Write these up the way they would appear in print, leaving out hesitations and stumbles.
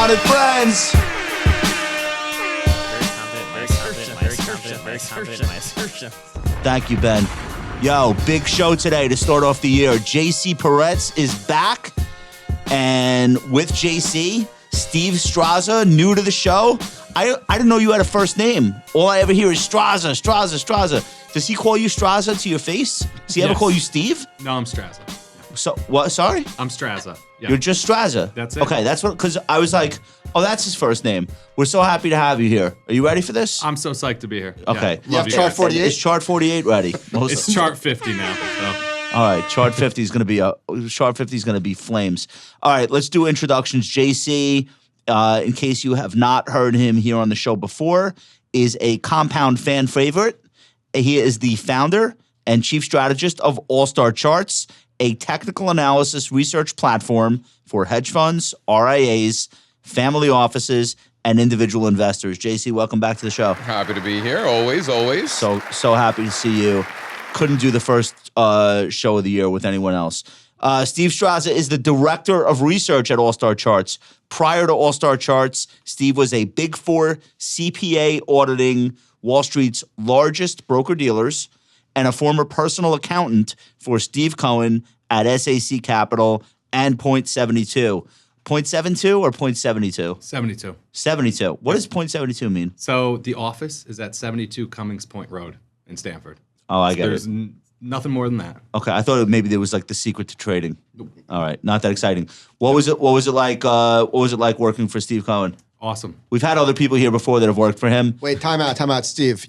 wanted friends. Thank you, Ben. Yo, big show today to start off the year. JC Parets is back. And with JC, Steve Strazza, new to the show. I didn't know you had a first name. All I ever hear is Strazza. Does he call you Strazza to your face? Does he ever call you Steve? No, I'm Strazza. So what? Sorry? I'm Strazza. Yeah. You're just Strazza. That's it. Okay, that's what, because I was like, oh, that's his first name. We're so happy to have you here. Are you ready for this? I'm so psyched to be here. Okay. Yeah, love you chart guys. 48? Is chart 48 ready? It's chart 50 now. So. All right, chart 50 is going to be flames. All right, let's do introductions. JC, in case you have not heard him here on the show before, is a compound fan favorite. He is the founder and chief strategist of All-Star Charts, a technical analysis research platform for hedge funds, RIAs, family offices, and individual investors. JC, welcome back to the show. Happy to be here, always. So happy to see you. Couldn't do the first show of the year with anyone else. Steve Strazza is the director of research at All-Star Charts. Prior to All-Star Charts, Steve was a Big Four CPA auditing Wall Street's largest broker-dealers and a former personal accountant for Steve Cohen at SAC Capital and .72. .72 or .72? 72. 72. What does .72 mean? So the office is at 72 Cummings Point Road in Stanford. Oh, I get There's it. nothing more than that. Okay, I thought maybe there was like the secret to trading. All right, not that exciting. What was it like? What was it like working for Steve Cohen? Awesome. We've had other people here before that have worked for him. Wait, time out, Steve.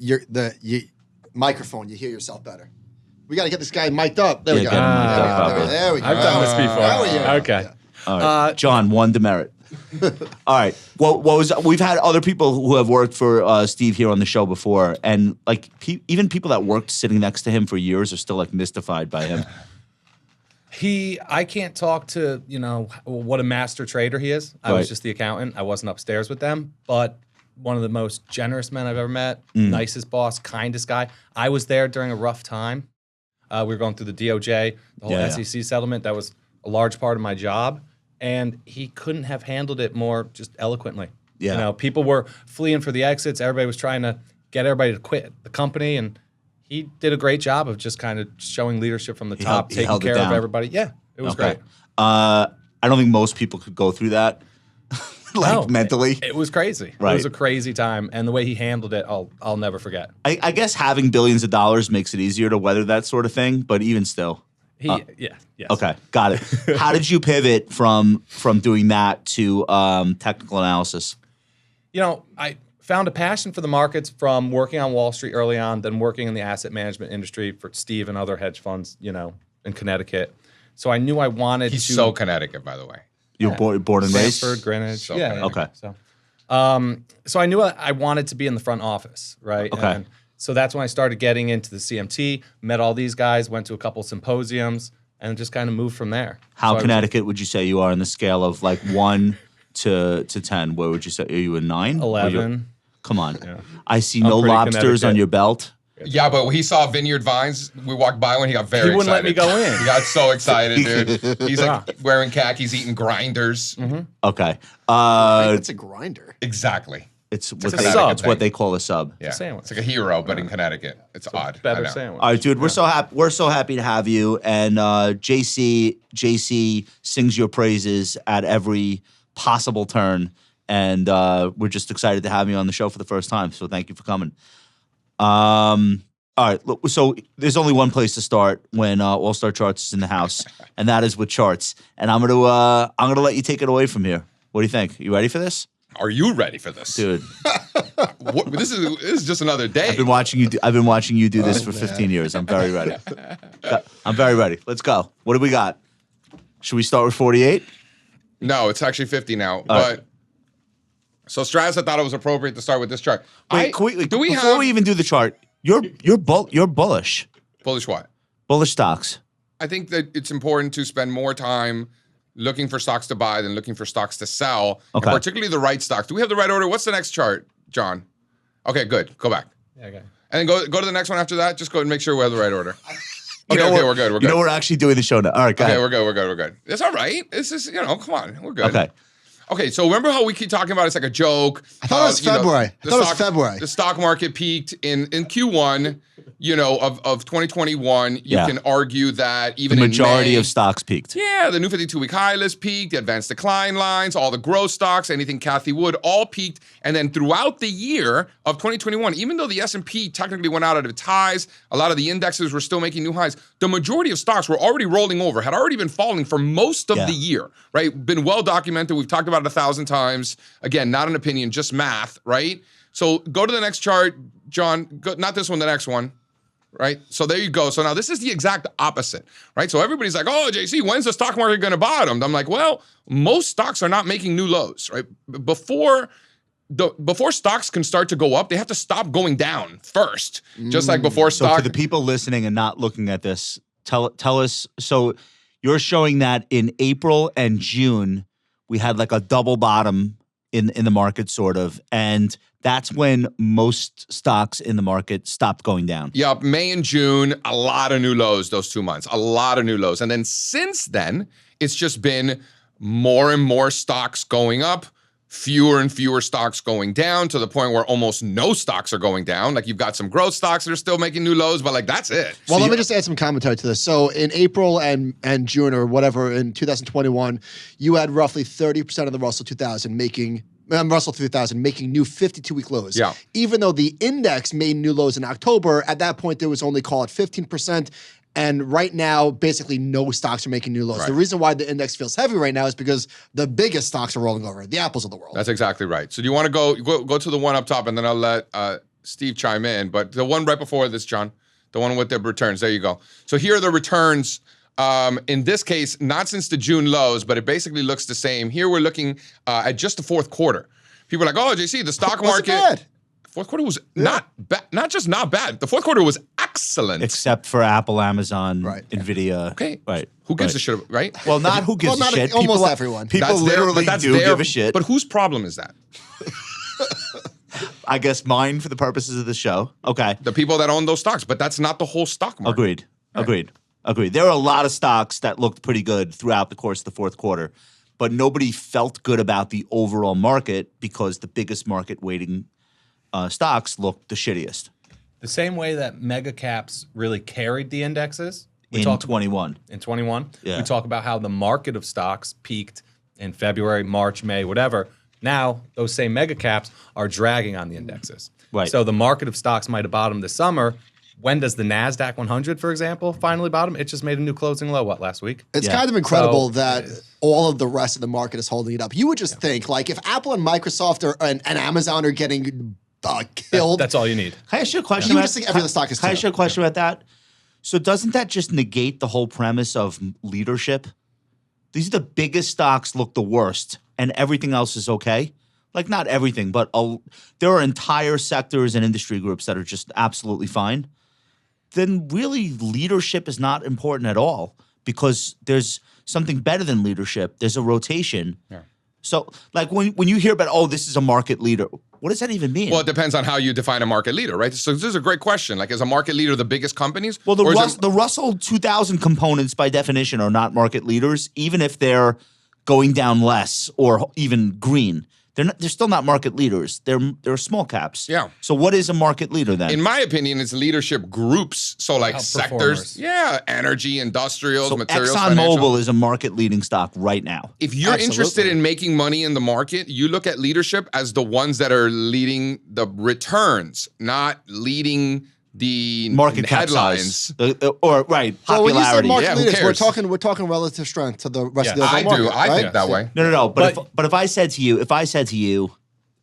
Microphone. You hear yourself better. We got to get this guy mic'd up. There we go. Get him mic'd up properly. There we go. I've done this before. Now we hear. Okay. Yeah. All right, John, one demerit. All right. What was? We've had other people who have worked for Steve here on the show before, and like even people that worked sitting next to him for years are still like mystified by him. I can't talk to, what a master trader he is. I was just the accountant. I wasn't upstairs with them, but one of the most generous men I've ever met, nicest boss, kindest guy. I was there during a rough time. We were going through the DOJ, the whole SEC settlement. That was a large part of my job. And he couldn't have handled it more just eloquently. Yeah. People were fleeing for the exits. Everybody was trying to get everybody to quit the company. And he did a great job of just kind of showing leadership from the top, taking care of everybody. Yeah, it was great. I don't think most people could go through that, mentally. It was crazy. Right. It was a crazy time. And the way he handled it, I'll never forget. I guess having billions of dollars makes it easier to weather that sort of thing, but even still. Yes. Okay, got it. How did you pivot from doing that to technical analysis? I found a passion for the markets from working on Wall Street early on, then working in the asset management industry for Steve and other hedge funds, in Connecticut. So I knew I wanted He's to. so Connecticut, by the way. You're born and raised? Stanford, Greenwich. So yeah. Okay. So I knew I wanted to be in the front office, right? Okay. And so that's when I started getting into the CMT, met all these guys, went to a couple symposiums, and just kind of moved from there. How Connecticut would you say you are on the scale of like 1 to 10? Where would you say? Are you a 9? 11. Come on. Yeah. I see I'm no pretty lobsters Connecticut. on your belt. Yeah, but he saw Vineyard Vines. We walked by when he got very He wouldn't let excited. me go in. He got so excited, dude. He's like wearing khakis, eating grinders. Mm-hmm. Okay. It's a grinder. Exactly. It's a sub. It's what they call a sub. Yeah. sandwich. It's like a hero, but in Connecticut. It's odd. I Better know. sandwich. All right, dude. We're so happy to have you. And JC sings your praises at every possible turn. And we're just excited to have you on the show for the first time. So thank you for coming. All right. Look, so there's only one place to start when All-Star Charts is in the house, and that is with charts. And I'm gonna let you take it away from here. What do you think? You ready for this? Are you ready for this? Dude, This is just another day. I've been watching you do this for 15 years. I'm very ready. I'm very ready. Let's go. What do we got? Should we start with 48? No, it's actually 50 now. All But right. so Strazza thought it was appropriate to start with this chart. Wait, before we even do the chart, you're bullish. Bullish what? Bullish stocks. I think that it's important to spend more time looking for stocks to buy than looking for stocks to sell, and Okay. particularly the right stocks. Do we have the right order? What's the next chart, John? Okay, good. Go back. Yeah, okay. And then go to the next one after that. Just go and make sure we have the right order. You know Okay, we're good. We're good. You know we're actually doing the show now. All right, go Okay, ahead. we're good. We're good. We're good. It's all right. It's just, come on. We're good. Okay. Okay, so remember how we keep talking about it's like a joke? I thought it was February. I thought it was February. The stock market peaked in Q1, of 2021. You can argue that even The majority in May, of stocks peaked. yeah, the new 52-week high list peaked, the advanced decline lines, all the growth stocks, anything Cathie Wood, all peaked. And then throughout the year of 2021, even though the S&P technically went out of its highs, a lot of the indexes were still making new highs, the majority of stocks were already rolling over, had already been falling for most of the year, right? Been well documented. We've talked about it 1,000 times. Again, not an opinion, just math, right? So go to the next chart, John. Not this one, the next one. Right? So there you go. So now this is the exact opposite, right? So everybody's like, oh, JC, when's the stock market going to bottom? I'm like, well, most stocks are not making new lows, right? Before stocks can start to go up, they have to stop going down first. Just like before So stock. for the people listening and not looking at this, tell us, so you're showing that in April and June, we had like a double bottom in the market sort of, and that's when most stocks in the market stopped going down. Yep, May and June, a lot of new lows those 2 months, a lot of new lows. And then since then, it's just been more and more stocks going up, fewer and fewer stocks going down to the point where almost no stocks are going down. Like you've got some growth stocks that are still making new lows, but like that's it. Well, let me just add some commentary to this. So in April and June or whatever in 2021, you had roughly 30% of the Russell 2000 making Russell 3000 making new 52-week lows. Yeah. Even though the index made new lows in October, at that point there was only, call it 15%. And right now, basically no stocks are making new lows. Right. The reason why the index feels heavy right now is because the biggest stocks are rolling over, the Apples of the world. That's exactly right. So do you want to go to the one up top, and then I'll let Steve chime in. But the one right before this, John, the one with the returns. There you go. So here are the returns. In this case, not since the June lows, but it basically looks the same. Here we're looking at just the fourth quarter. People are like, oh, JC, the stock market. Bad. Fourth quarter was not bad, not just not bad. The fourth quarter was excellent. Except for Apple, Amazon, Right. Nvidia. Okay. Right. Who gives right. a shit, right? Well, not who gives Well, a not shit. almost People, everyone. People That's their- literally but that's do their- give a shit. But whose problem is that? I guess mine for the purposes of the show. Okay. The people that own those stocks, but that's not the whole stock market. Agreed. Agreed. There are a lot of stocks that looked pretty good throughout the course of the fourth quarter, but nobody felt good about the overall market because the biggest market weighting stocks looked the shittiest The same way that mega caps really carried the indexes. in 21. In 21, Yeah. we talk about how the market of stocks peaked in February, March, May, whatever. Now, those same mega caps are dragging on the indexes. Right. So the market of stocks might have bottomed this summer. When does the NASDAQ 100, for example, finally bottom? It just made a new closing low, last week? It's Yeah. kind of incredible So- that all of the rest of the market is holding it up. You would just think, like, if Apple and Microsoft and Amazon are getting killed, That's all you need. Can I ask you a question You about just think every other stock is Can I too. ask you a question about that? So doesn't that just negate the whole premise of leadership? These are the biggest stocks look the worst, and everything else is okay. Like not everything, but there are entire sectors and industry groups that are just absolutely fine. Then really leadership is not important at all because there's something better than leadership. There's a rotation. Yeah. So like when you hear about, oh, this is a market leader, what does that even mean? Well, it depends on how you define a market leader, right? So this is a great question. Like, is a market leader the biggest companies? Well, Or is it- the Russell 2000 components by definition are not market leaders, even if they're going down less or even green. They're still not market leaders. They're small caps. Yeah. So what is a market leader then? in my opinion, it's leadership groups. So like sectors, Outperformers. yeah, energy, industrials, so materials, ExxonMobil financial. is a market leading stock right now. If you're interested in making money in the market, you look at leadership as the ones that are leading the returns, not leading the Market cap headlines. size. Or right, Well, when you say popularity. market Yeah, who leaders, cares? we're talking relative strength to the rest of the Yes. overall I do. market, I right? think that way. No. But But- if I said to you,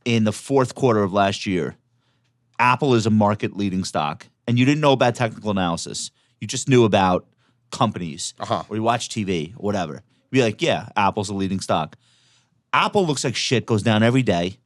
in the fourth quarter of last year, Apple is a market leading stock, and you didn't know about technical analysis, you just knew about companies, or you watch TV, or whatever. You'd be like, yeah, Apple's a leading stock. Apple looks like shit, goes down every day,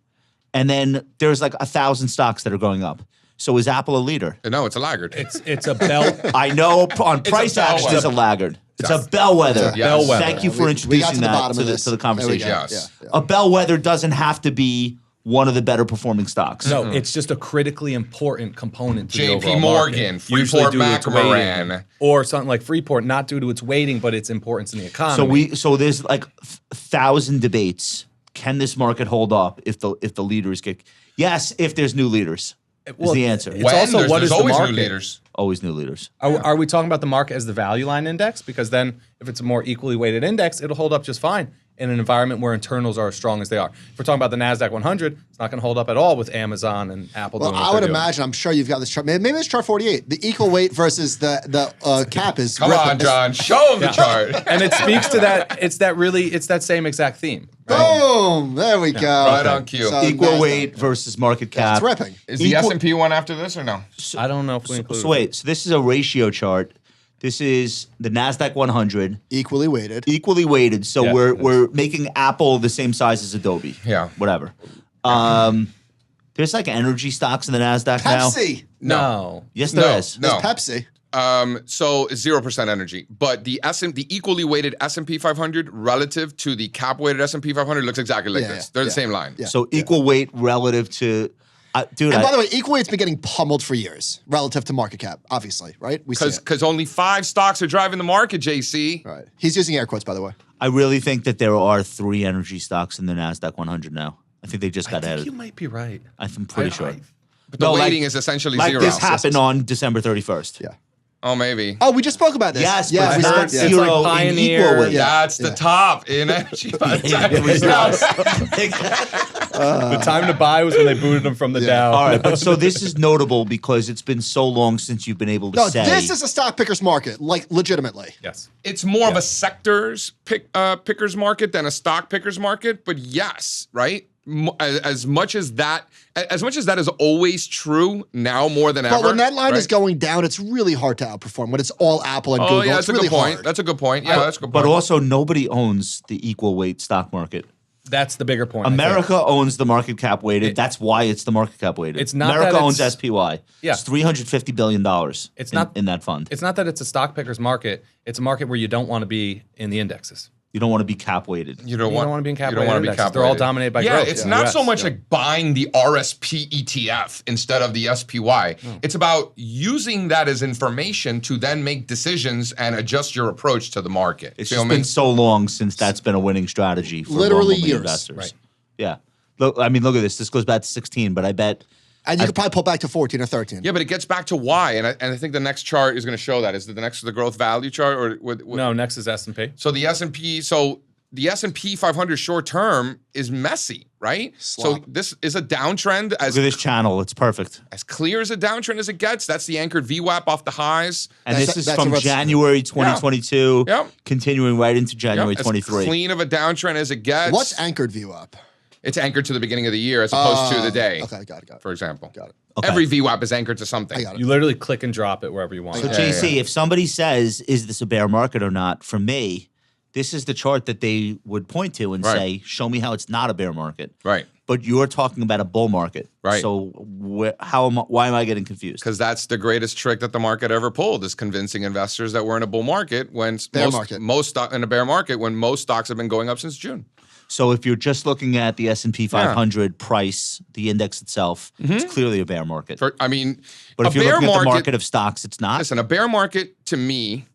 and then there's like 1,000 stocks that are going up. So is Apple a leader? No, it's a laggard. It's a bell. I know on price action bellwether. is a laggard. It's a bellwether. Yes. Bellwether. Thank you for We got to introducing the that bottom to of the, this. to the There we go. conversation. Yes. Yeah. A bellwether doesn't have to be one of the better performing stocks. No, it's just a critically important component to the JP overall Morgan, market. Usually Freeport due to its McMoran. weighting. Or something like Freeport, not due to its weighting, but its importance in the economy. So there's like 1,000 debates can this market hold up if the leaders get? Yes, if there's new leaders. Is the answer. It's also what is the always market? new leaders. Always new leaders. Are we talking about the market as the value line index? Because then if it's a more equally weighted index, it'll hold up just fine in an environment where internals are as strong as they are. If we're talking about the NASDAQ 100, it's not going to hold up at all with Amazon and Apple Well, doing what I would they're doing. imagine. I'm sure you've got this chart. Maybe it's chart 48. The equal weight versus the cap is. Come on, John. Show him the chart. And it speaks to that. It's that same exact theme. Right? Boom! There we go. Right on cue. So Equal NASDAQ. weight versus market cap. It's ripping. Is the S&P one after this or no? I don't know if we include. So wait, so this is a ratio chart. This is the NASDAQ 100, Equally weighted. equally weighted. So Yeah, we're making Apple the same size as Adobe. Yeah. Whatever. There's like energy stocks in the NASDAQ now. Pepsi. No. Yes, there is. No. There's Pepsi. So it's 0% energy, but the equally weighted S&P 500 relative to the cap weighted S&P 500 looks exactly like Yeah, this. yeah, They're the yeah. same line. Yeah. So equal weight relative to, dude. And by the way, equal weight's been getting pummeled for years relative to market cap, obviously, right? We see it. Because only 5 stocks are driving the market, JC. Right. He's using air quotes, by the way. I really think that there are 3 energy stocks in the NASDAQ 100 now. I think they just got I think added. you might be right. I'm pretty sure. But the weighting is essentially Like 0. this happened on December 31st. Yeah. Oh, maying. Oh, we just spoke about this. Yes, yeah, but we not spoke- yeah. zero It's like in Pioneer. equal weight. Yeah. That's the top in energy. The time to buy was when they booted them from the Dow. All right, but so this is notable because it's been so long since you've been able to No, say. this is a stock picker's market, like legitimately. Yes. It's more of a sectors pickers market than a stock pickers market, but yes, right? As much as that is always true now more than ever. But when that line is right? going down, it's really hard to outperform. When it's all Apple and Oh Google, yeah, it's that's a really good point. hard. That's a good point. Yeah, that's a good But point. also, nobody owns the equal weight stock market. That's the bigger point. I think. America owns the market cap weighted. That's why it's the market cap weighted. It's not America that owns it's- SPY. Yeah. It's $350 billion It's not- in that fund. It's not that it's a stock picker's market. It's a market where you don't want to be in the indexes. You don't want to be cap weighted. You don't You want don't want to be in cap you don't want to be indexes. cap They're all weighted. dominated by yeah, growth. it's Yeah. not US, so much yeah. like buying the RSP ETF instead of the SPY. It's about using that as information to then make decisions and adjust your approach to the market. It's See just what I mean? been so long since that's been a winning strategy for Literally long-only years. investors. Right. Yeah. Look, I mean, look at this. This goes back to 16, but I bet And you could probably pull back to 14 or 13. Yeah, but it gets back to why, and I think the next chart is going to show that. Is the growth value chart or with No, next is S&P. So the S&P, the S&P 500 short term is messy, right? Slop. So this is a downtrend look at this channel. It's perfect. as clear as a downtrend as it gets. That's the anchored VWAP off the highs. And That's- this is that's from what's- January 2022, Yep. continuing right into January As 23. clean of a downtrend as it gets. What's anchored view up? It's anchored to the beginning of the year as opposed to the day. Okay, got it. For example. Got it. Okay. Every VWAP is anchored to something. I got it. You literally click and drop it wherever you want. So Yeah, JC, yeah. if somebody says, "Is this a bear market or not?" For me, this is the chart that they would point to and Right. say, "Show me how it's not a bear market." Right. But you're talking about a bull market, Right. So why am I getting confused? Because that's the greatest trick that the market ever pulled is convincing investors that we're in a bull market when in a bear market when most stocks have been going up since June. So if you're just looking at the S&P 500 price, the index itself, it's clearly a bear market. But But a if you're bear looking at the market, market of stocks, it's not. listen, a bear market to me,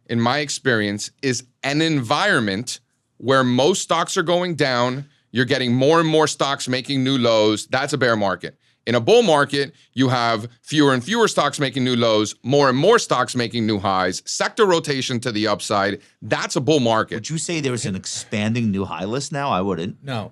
in my experience, is an environment where most stocks are going down. You're getting more and more stocks making new lows. That's a bear market. In a bull market, you have fewer and fewer stocks making new lows, more and more stocks making new highs, sector rotation to the upside. That's a bull market. Would you say there's an expanding new high list now? I wouldn't. No.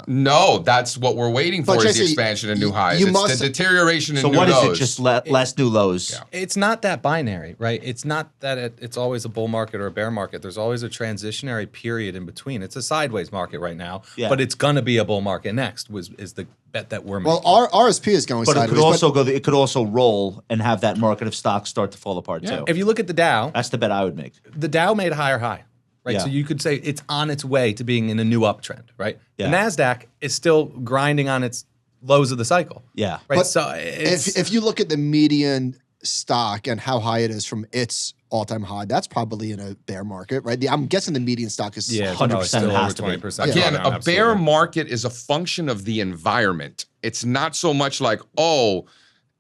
No, that's what we're waiting for But is the Jesse, expansion in new highs. you It's must- the deterioration in So new what is lows. it? Just less new lows. Yeah. It's not that binary, right? It's not that it's always a bull market or a bear market. There's always a transitionary period in between. It's a sideways market right now, Yeah. but it's going to be a bull market next, is the bet that we're making. Well, our RSP is going But it sideways. could also go. It could also roll and have that market of stocks start to fall apart too. If you look at the Dow, That's the bet I would make. the Dow made a higher high, right? Yeah. So you could say it's on its way to being in a new uptrend, right? Yeah. The NASDAQ is still grinding on its lows of the cycle. Yeah. Right. But So it's, if you look at the median stock and how high it is from its all-time high, that's probably in a bear market, right? I'm guessing the median stock is yeah, it's 100% probably still has over to be. 20%. Again, No, a bear absolutely. market is a function of the environment. It's not so much like, oh,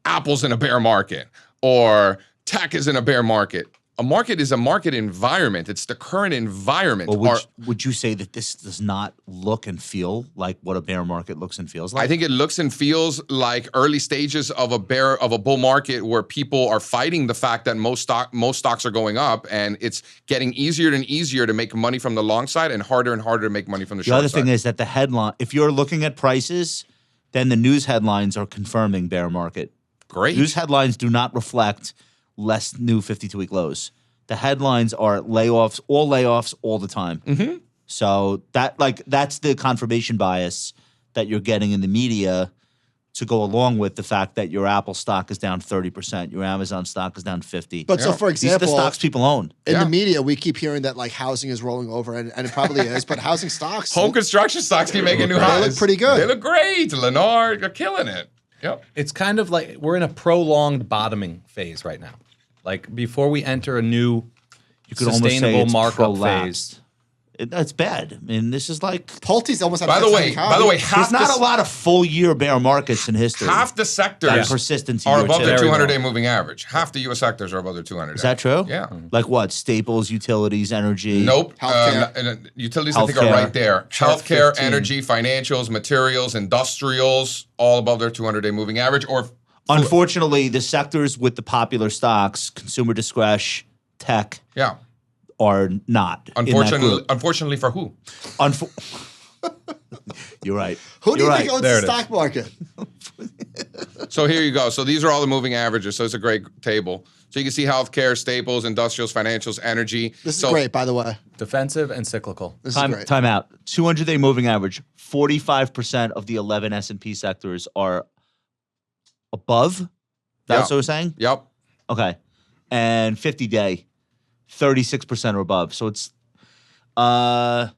Apple's in a bear market or tech is in a bear market. a market is a market environment. It's the current environment. Well, would you say that this does not look and feel like what a bear market looks and feels like? I think it looks and feels like early stages of a bull market where people are fighting the fact that most stocks are going up, and it's getting easier and easier to make money from the long side and harder to make money from the short side. The other thing is that the headline, if you're looking at prices, then the news headlines are confirming bear market. Great. News headlines do not reflect less new 52-week lows. The headlines are layoffs all the time. Mm-hmm. So that's the confirmation bias that you're getting in the media to go along with the fact that your Apple stock is down 30%, your Amazon stock is down 50%. But so, for These are example, the stocks people own. in the media, we keep hearing that like housing is rolling over, and it probably is. But housing stocks, Home construction stocks keep making new highs. They look pretty good. They look great. Lennar, you're killing it. Yep. It's kind of like we're in a prolonged bottoming phase right now. Like before we enter a new You could almost say sustainable it's markup prolapsed. phase. That's bad. I mean, this is like Pulte's almost at By the way, there's half not a lot of full year bear markets in history. half the sectors that persistency are you're above their saying. 200-day moving average. Half the U.S. sectors are above their 200-day. Is that true? Yeah. Like what? Staples, utilities, energy. Nope. Healthcare. Utilities, I think, are Healthcare. right there. Chart Healthcare, 15. energy, financials, materials, industrials, all above their 200-day moving average. Or Unfortunately, the sectors with the popular stocks, consumer discretion, tech, yeah. are not. in that group. Unfortunately for who? You're right. Who do You're you think right. owns There the it is. stock market? So here you go. So these are all the moving averages. So it's a great table. So you can see healthcare, staples, industrials, financials, energy. This is So- great, by the way. Defensive and cyclical. This is great. Time out. 200-day moving average. 45% of the 11 S&P sectors are above. That's what we're saying? Yep. Okay. And 50-day, 36% or above. So it's all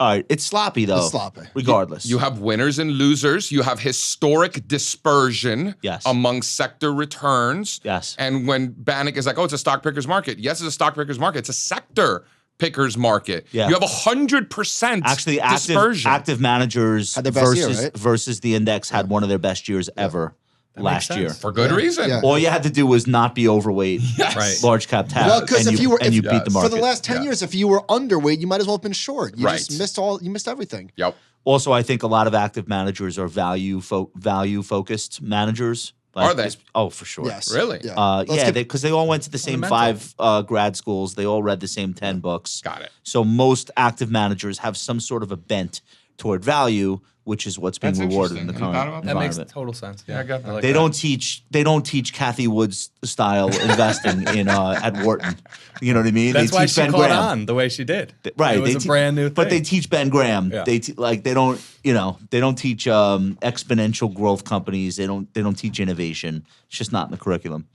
right. It's sloppy though. It's sloppy. Regardless. You have winners and losers. You have historic dispersion Yes. among sector returns. Yes. And when Batnick is like, oh, it's a stock pickers market. Yes, it's a stock pickers market. It's a sector pickers market. Yeah. You have 100% Actually, dispersion. active managers Had their best year, right? versus the index had one of their best years ever last makes year. sense. For good reason. Yeah. All you had to do was not be overweight. Yes. Right. Large cap tech. Well, because and if you were and you beat the for market. the last 10 years, if you were underweight, you might as well have been short. You Right. just missed everything. Yep. Also, I think a lot of active managers are value focused managers. Are they? Oh, for sure. Yes. Really? Yeah. Yeah, Let's get- because they all went to the same Fundamental. 5 grad schools. They all read the same 10 books. Got it. So most active managers have some sort of a bent toward value, which is what's being That's rewarded in the interesting. current Hadn't thought about That makes environment. total sense. Yeah, I got that. like They don't teach Kathy Wood's style investing in at Wharton. You know what I mean? That's they why teach she Ben caught Graham. on the way she did. Right. It was they a te- brand new thing. But they teach Ben Graham. Yeah. They don't teach exponential growth companies. They don't teach innovation. It's just not in the curriculum.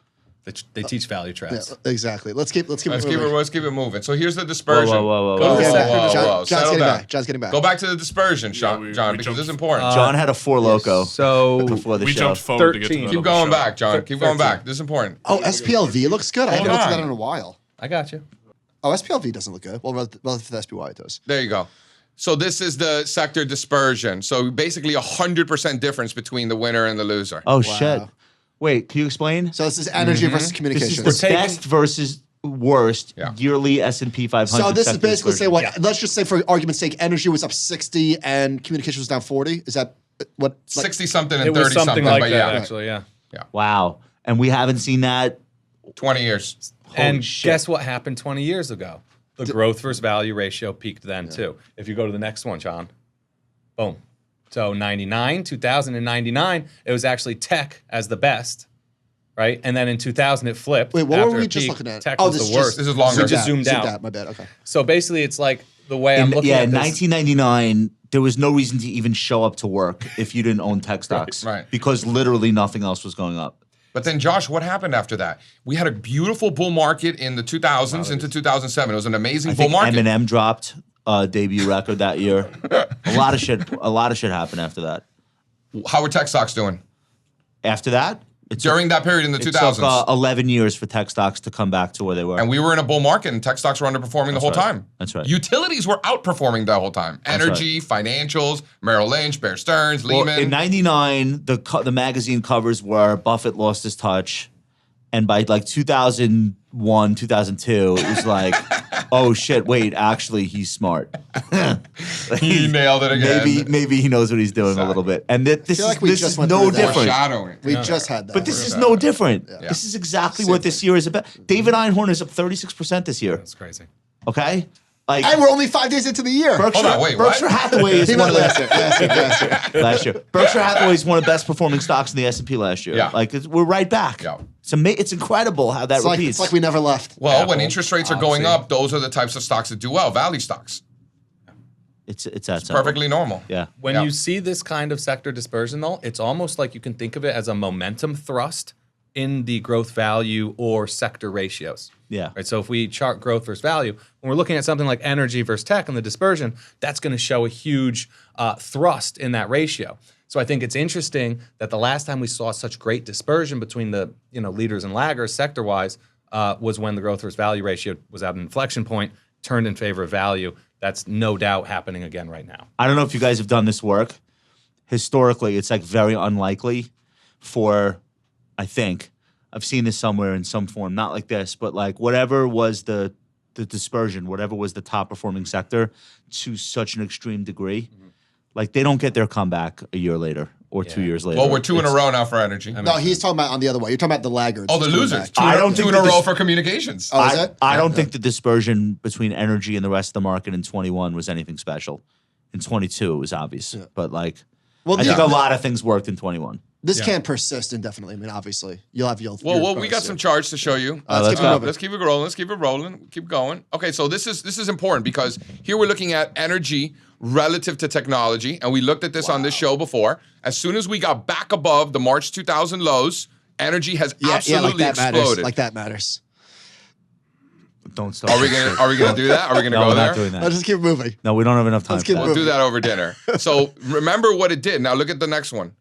They teach value Yeah, traps. exactly. Let's keep Let's moving. keep it moving. So here's the dispersion. Whoa. Go to the sector John's Settle getting down. back. John's getting back. Go back to the dispersion, John, we because jumped- this is important. John had a 4 loco So before the We show. jumped forward to get to 13. that Keep other going show. back, John. Keep going back. This is important. Oh, SPLV looks good. I haven't Hold looked at on. that in a while. I got you. Oh, SPLV doesn't look good. Well, relative to SPY, it does. There you go. So this is the sector dispersion. So basically 100% difference between the winner and the loser. Oh Wow. shit! Wait, can you explain? So this is energy versus This is communications. the best versus worst Yeah. yearly S&P 500. So this is sector basically say dispersion. what? Let's just say for argument's sake, energy was up 60 and communication was down 40. Is that what? Like, 60 something and It was 30 something something, like but that, yeah, actually, yeah. Wow, and we haven't seen that. 20 years. And shit. guess what happened 20 years ago? The growth versus value ratio peaked then too. If you go to the next one, John, boom. So 2099, it was actually tech as the best, right? And then in 2000, it flipped. Wait, what after were we it just peaked. looking at? Tech Oh, was this the is worst. This is longer. We just zoomed out. My bad. Okay. So basically, it's like the way I'm In, looking yeah, at in this. 1999, there was no reason to even show up to work if you didn't own tech stocks, Right. Because literally nothing else was going up. But then, Josh, what happened after that? We had a beautiful bull market in the 2000s into 2007. It was an amazing I bull think market. Eminem dropped debut record that year. A lot of shit happened after that. How were tech stocks doing After that, during that period in the it 2000s? took 11 years for tech stocks to come back to where they were. And we were in a bull market, and tech stocks were underperforming the whole right. time. That's right. Utilities were outperforming the whole time. Energy, financials, Merrill Lynch, Bear Stearns, Well, Lehman. in '99, the magazine covers were Buffett lost his touch, And by like 2001, 2002, it was like, oh shit, wait, actually he's smart. He nailed it again. Maybe he knows what he's doing a little bit. And this is no different. Foreshadowing. We just had that. But this is no different. This is exactly what this year is about. David Einhorn is up 36% this year. That's crazy. Okay? Like, and we're only 5 days into the year. Berkshire, Hold on, wait, what? Berkshire Hathaway is He one went of the last year. Berkshire Hathaway is one of the best performing stocks in the S&P last year. Yeah. Like we're right back. Yeah. It's incredible how that repeats. It's like we never left. Well, when interest rates are going Odyssey. up, those are the types of stocks that do well. Value stocks. It's that simple. Perfectly normal. Yeah. When you see this kind of sector dispersion, though, it's almost like you can think of it as a momentum thrust in the growth value or sector ratios. Yeah. Right. So if we chart growth versus value, when we're looking at something like energy versus tech and the dispersion, that's going to show a huge thrust in that ratio. So I think it's interesting that the last time we saw such great dispersion between the leaders and laggers sector-wise was when the growth versus value ratio was at an inflection point, turned in favor of value. That's no doubt happening again right now. I don't know if you guys have done this work. Historically, it's like very unlikely for, I think, I've seen this somewhere in some form, not like this, but like whatever was the dispersion, whatever was the top performing sector to such an extreme degree, like they don't get their comeback a year later or 2 years later. Well, we're 2 in a row now for energy. No, he's talking about on the other way. You're talking about the laggards. Oh, the Coming losers. back. I don't Two think in a that row this- for communications. Oh, is it? I don't think the dispersion between energy and the rest of the market in 21 was anything special. In 22, it was obvious. But like, Well, I think a lot of things worked in 21. This can't persist indefinitely. I mean, obviously, you'll have your. Well, we got some charts to show you. Let's go. Let's keep it rolling. Let's keep it rolling. Keep going. Okay, so this is important because here we're looking at energy relative to technology, and we looked at this on this show before. As soon as we got back above the March 2000 lows, energy has absolutely like that exploded. matters. Like that matters. Don't stop. Are we gonna do that? Are we gonna No, go we're there? not doing that. Let's just keep moving. No, we don't have enough time. Let's for keep that. moving. We'll do that over dinner. So remember what it did. Now look at the next one.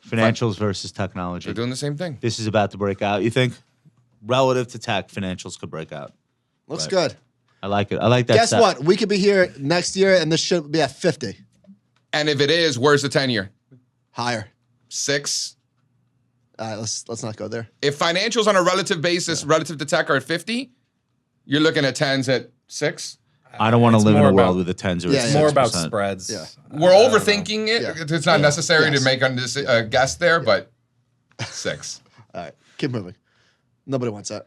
Financials versus technology. They're doing the same thing. This is about to break out, you think? Relative to tech, financials could break out. Looks Right. good. I like it. I like that. Guess set. what? We could be here next year, and this should be at 50. And if it is, where's the 10-year? Higher. 6. All right, let's not go there. If financials on a relative basis, relative to tech, are at 50, you're looking at 10s at 6. I don't want to It's live in a more world about- with the tens or Yeah, It's yeah. more about 6%. spreads. Yeah. We're overthinking it. Yeah. It's not necessary Yes. to make a guess there, but 6. All right, keep moving. Nobody wants that.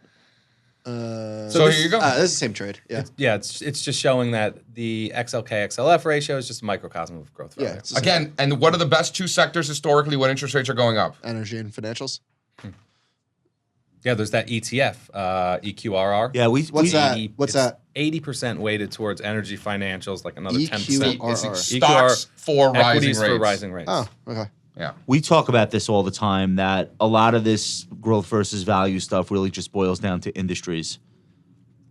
So here you go. This is the same trade. Yeah. Yeah, it's just showing that the XLK XLF ratio is just a microcosm of growth value. Yeah. It's the same. Again, and what are the best 2 sectors historically when interest rates are going up? Energy and financials. Yeah, there's that ETF, EQRR. Yeah, What's that? What's that? 80% weighted towards energy financials, like another 10%. EQRR. Stocks for rising Equities rates. for rising rates. Oh, okay. Yeah. We talk about this all the time, that a lot of this growth versus value stuff really just boils down to industries.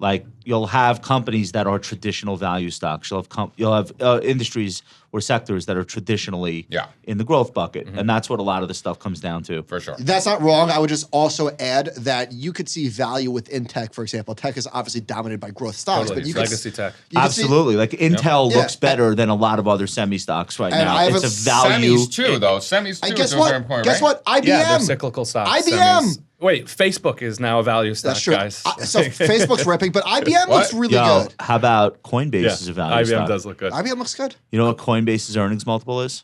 Like you'll have companies that are traditional value stocks. You'll have industries or sectors that are traditionally in the growth bucket, and that's what a lot of the stuff comes down to. For sure. That's not wrong. I would just also add that you could see value within tech, for example. Tech is obviously dominated by growth stocks, Totally. but you Legacy tech. you could see- Absolutely, like Intel Yeah. looks better than a lot of other semi stocks right And now. I have It's a a- value. Semis too, though. Semis too. And guess is a very what? important, Guess right? what? IBM. Yeah, they're cyclical stocks. IBM. semis. Wait, Facebook is now a value stock, That's true. guys. So Facebook's ripping, but IBM looks really good. How about Coinbase Yeah, is a value IBM stock? does look good. IBM looks good. You know what Coinbase's earnings multiple is?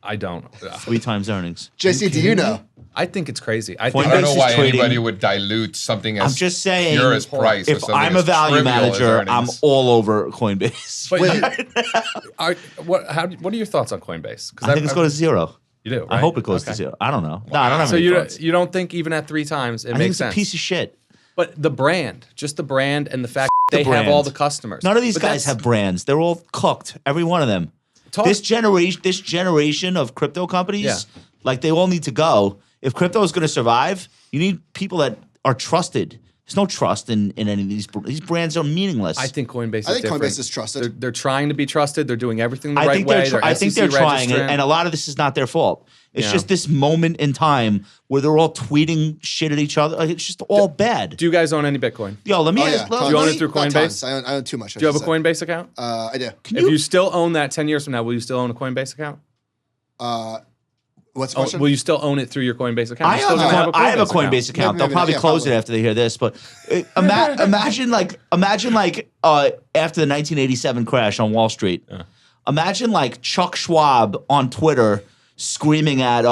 I don't. 3 times earnings. JC, do you know? I think it's crazy. I I think don't know Coinbase is why trading- anybody would dilute something as I'm just saying, pure as price. or if something I'm a as value trivial as manager, I'm earnings. all over Coinbase. But Wait, what are your thoughts on Coinbase? I think it's going to zero. You do. I right? hope it goes to Okay. zero. I don't know. No, I don't have So any you thoughts. don't think even at 3 times it I think makes it's sense? a piece of shit. But the brand, just the brand, and the fact the they have brand. all the customers. None of these But guys that's- have brands. They're all cooked. Every one of them. This generation of crypto companies, Yeah. like they all need to go. If crypto is going to survive, you need people that are trusted. There's no trust in any of these. These brands are meaningless. I think Coinbase. I think different. Coinbase is trusted. They're trying to be trusted. They're doing everything the I right think way. I think they're SEC trying, registrant. and a lot of this is not their fault. It's Yeah. just this moment in time where they're all tweeting shit at each other. Like, it's just all bad. Do you guys own any Bitcoin? Yo, let me Oh, yeah. ask. tons. Do you own it through Not Coinbase? tons. I own too much. Do you have a Coinbase account? I do. If you still own that 10 years from now, will you still own a Coinbase account? What's the question? Will you still own it through your Coinbase account? I You're still have, gonna I have a account. Coinbase account. Maybe, They'll probably yeah, close probably. it after they hear this. But imagine like after the 1987 crash on Wall Street. Imagine like Chuck Schwab on Twitter screaming at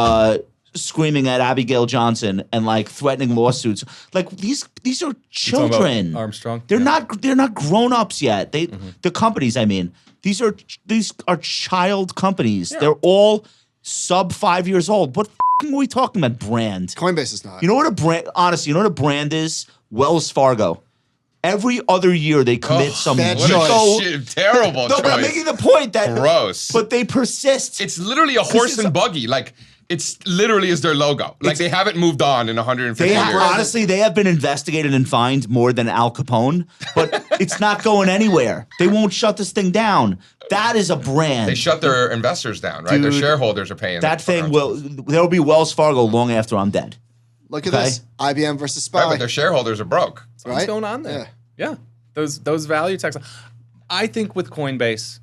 Abigail Johnson and like threatening lawsuits. Like these are Talking about children. Armstrong? They're not grown ups yet. The companies. I mean, these are child companies. They're all sub 5 years old. What are we talking about? Brand. Coinbase is not. You know what a brand? Honestly, you know what a brand is? Wells Fargo. Every other year they commit some bad What choice. a shit, terrible No, choice. but I'm making the point that Gross. But they persist. It's literally a horse it's and buggy. Like, it's literally is their logo. Like, they haven't moved on in 150 years. Honestly, they have been investigated and fined more than Al Capone, but it's not going anywhere. They won't shut this thing down. That is a brand. They shut their investors down, right? Their Dude, shareholders are paying. that for thing them. will. There will be Wells Fargo long after I'm dead. Look at Okay. this. IBM versus Right, SPY. but their shareholders are broke. What's Right? going on there? Yeah. Those value tax. I think with Coinbase,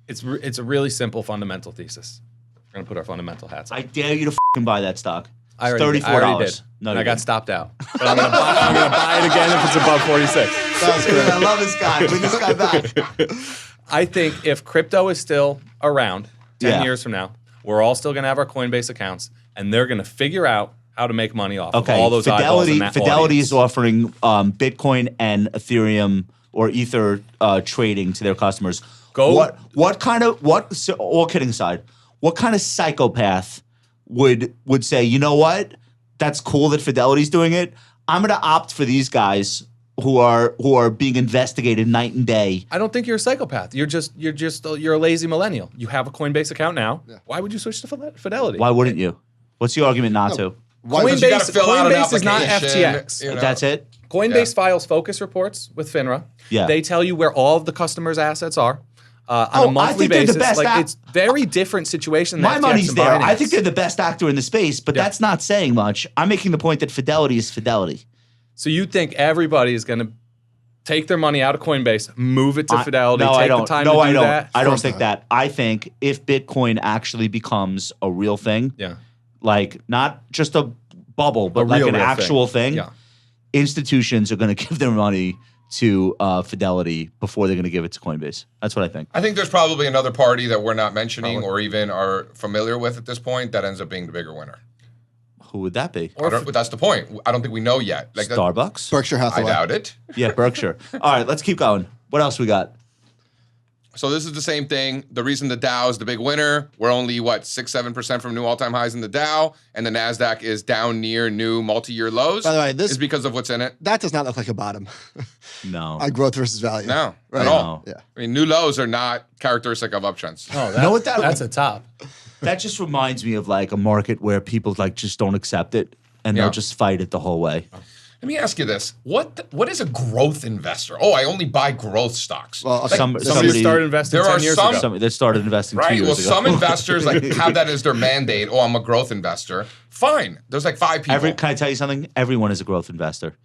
it's a really simple fundamental thesis. We're gonna put our fundamental hats on. I dare you to fucking buy that stock. I It's already $34. did. No, and you I got didn't. stopped out. But I'm gonna buy it again if it's above 46. I love this guy. Bring this guy back. I think if crypto is still around 10 Yeah. years from now, we're all still gonna have our Coinbase accounts, and they're gonna figure out how to make money off Okay, of all those eyeballs in that Fidelity audience. is offering Bitcoin and Ethereum or Ether trading to their customers. Go- So, all kidding aside, what kind of psychopath would say, you know what? That's cool that Fidelity's doing it. I'm going to opt for these guys who are being investigated night and day. I don't think you're a psychopath. You're a lazy millennial. You have a Coinbase account now. Why would you switch to Fidelity? Why wouldn't you? What's the argument not to? Because you gotta fill out an Coinbase is not application, FTX. you know. That's it? Coinbase files focus reports with FINRA. Yeah. They tell you where all of the customers' assets are on I a monthly think they're the basis. best Like it's very different situation than My FTX money's and there. Binance. I think they're the best actor in the space, but that's not saying much. I'm making the point that Fidelity is Fidelity. So you think everybody is going to take their money out of Coinbase, move it to Fidelity, No, take I don't. the time no, to I do don't. that? I don't course think not. that. I think if Bitcoin actually becomes a real thing, Yeah. like not just a bubble, but A like real an thing. actual thing, Yeah. institutions are going to give their money to Fidelity before they're going to give it to Coinbase. That's what I think. I think there's probably another party that we're not mentioning or even are familiar with at this point that ends up being the bigger winner. Who would that be? That's the point. I don't think we know yet. Like that- Starbucks? Berkshire I Hathaway. doubt it. Yeah, Berkshire. All right, let's keep going. What else we got? So this is the same thing. The reason the Dow is the big winner, we're only 6-7% from new all-time highs in the Dow, and the Nasdaq is down near new multi-year lows. By the way, this- is because of what's in it. That does not look like a bottom. No. On growth versus value. No, Right. at all. Yeah. I mean, new lows are not characteristic of uptrends. Oh, know what that- that's a top. That just reminds me of like a market where people like just don't accept it and Yeah. they'll just fight it the whole way. Let me ask you this: what is a growth investor? Oh, I only buy growth stocks. Well, Somebody Somebody started investing there 10 are years some- ago. Somebody that started investing 2 right. years Well, ago. some investors have that as their mandate. Oh, I'm a growth investor. Fine. There's 5 people. Can I tell you something? Everyone is a growth investor.